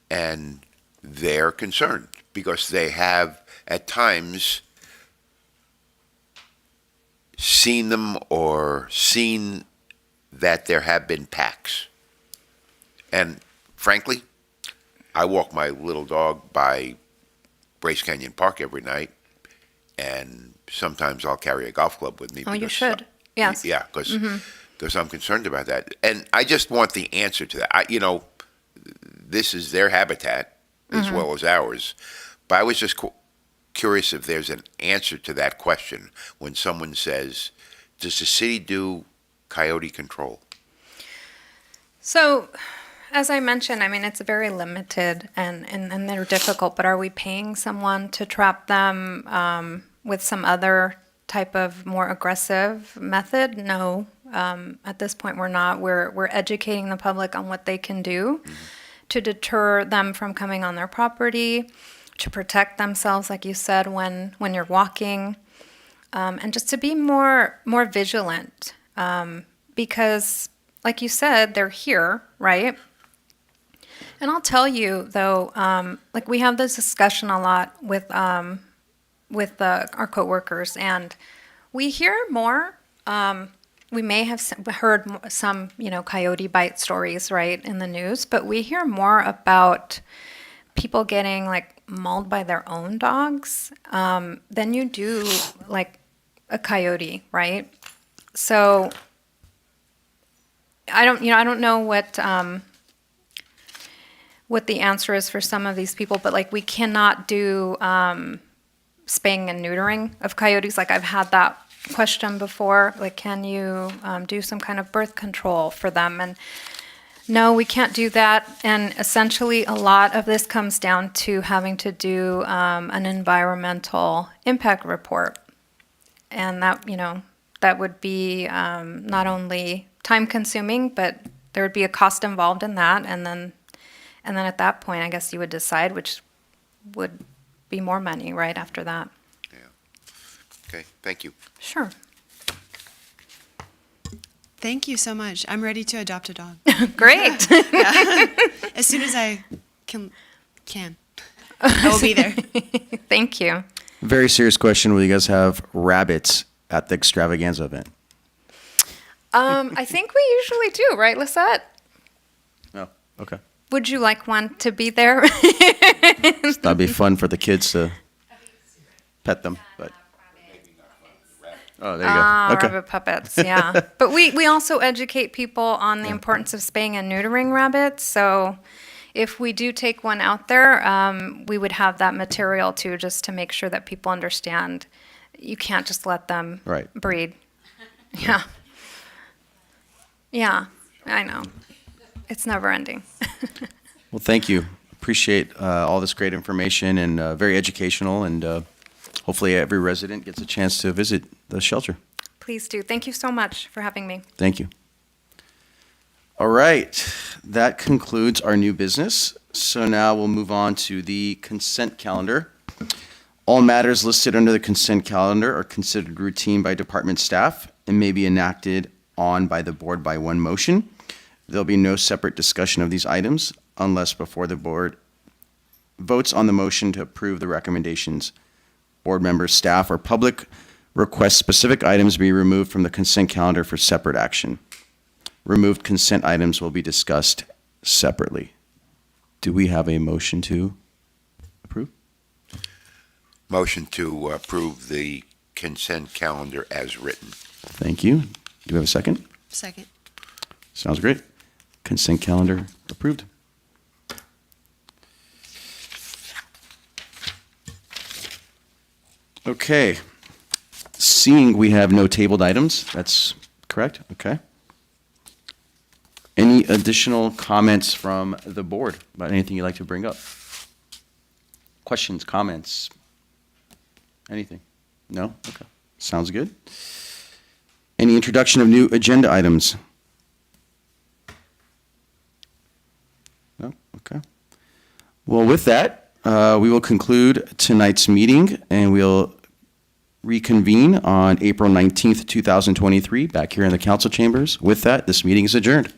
And they're concerned because they have at times seen them or seen that there have been packs. And frankly, I walk my little dog by Bryce Canyon Park every night, and sometimes I'll carry a golf club with me. Oh, you should. Yes. Yeah, because I'm concerned about that. And I just want the answer to that. This is their habitat as well as ours. But I was just curious if there's an answer to that question when someone says, does the city do coyote control? So, as I mentioned, it's very limited and they're difficult, but are we paying someone to trap them with some other type of more aggressive method? No. At this point, we're not. We're educating the public on what they can do to deter them from coming on their property, to protect themselves, like you said, when you're walking, and just to be more vigilant. Because, like you said, they're here, right? And I'll tell you, though, we have this discussion a lot with our coworkers, and we hear more. We may have heard some, coyote bite stories, right, in the news, but we hear more about people getting, mauled by their own dogs than you do, a coyote, right? So I don't know what the answer is for some of these people, but we cannot do spaying and neutering of coyotes. I've had that question before. Can you do some kind of birth control for them? And No, we can't do that. And essentially, a lot of this comes down to having to do an environmental impact report. And that, that would be not only time consuming, but there would be a cost involved in that. And then at that point, I guess you would decide which would be more money right after that. Okay, thank you. Sure. Thank you so much. I'm ready to adopt a dog. Great. As soon as I can. I will be there. Thank you. Very serious question. Will you guys have rabbits at the extravaganza event? I think we usually do, right, Lisette? No. Okay. Would you like one to be there? That'd be fun for the kids to pet them, but. Oh, there you go. Okay. Rabbit puppets, yeah. But we also educate people on the importance of spaying and neutering rabbits. So if we do take one out there, we would have that material too, just to make sure that people understand you can't just let them breed. Yeah. Yeah, I know. It's never ending. Well, thank you. Appreciate all this great information and very educational, and hopefully every resident gets a chance to visit the shelter. Please do. Thank you so much for having me. Thank you. All right, that concludes our new business. So now we'll move on to the consent calendar. All matters listed under the consent calendar are considered routine by department staff and may be enacted on by the board by one motion. There'll be no separate discussion of these items unless before the board votes on the motion to approve the recommendations. Board members, staff, or public request specific items be removed from the consent calendar for separate action. Removed consent items will be discussed separately. Do we have a motion to approve? Motion to approve the consent calendar as written. Thank you. Do we have a second? Second. Sounds great. Consent calendar approved. Okay. Seeing we have no tabled items, that's correct? Okay. Any additional comments from the board about anything you'd like to bring up? Questions, comments? Anything? No? Okay. Sounds good. Any introduction of new agenda items? No? Okay. Well, with that, we will conclude tonight's meeting, and we'll reconvene on April 19th, 2023, back here in the council chambers. With that, this meeting is adjourned.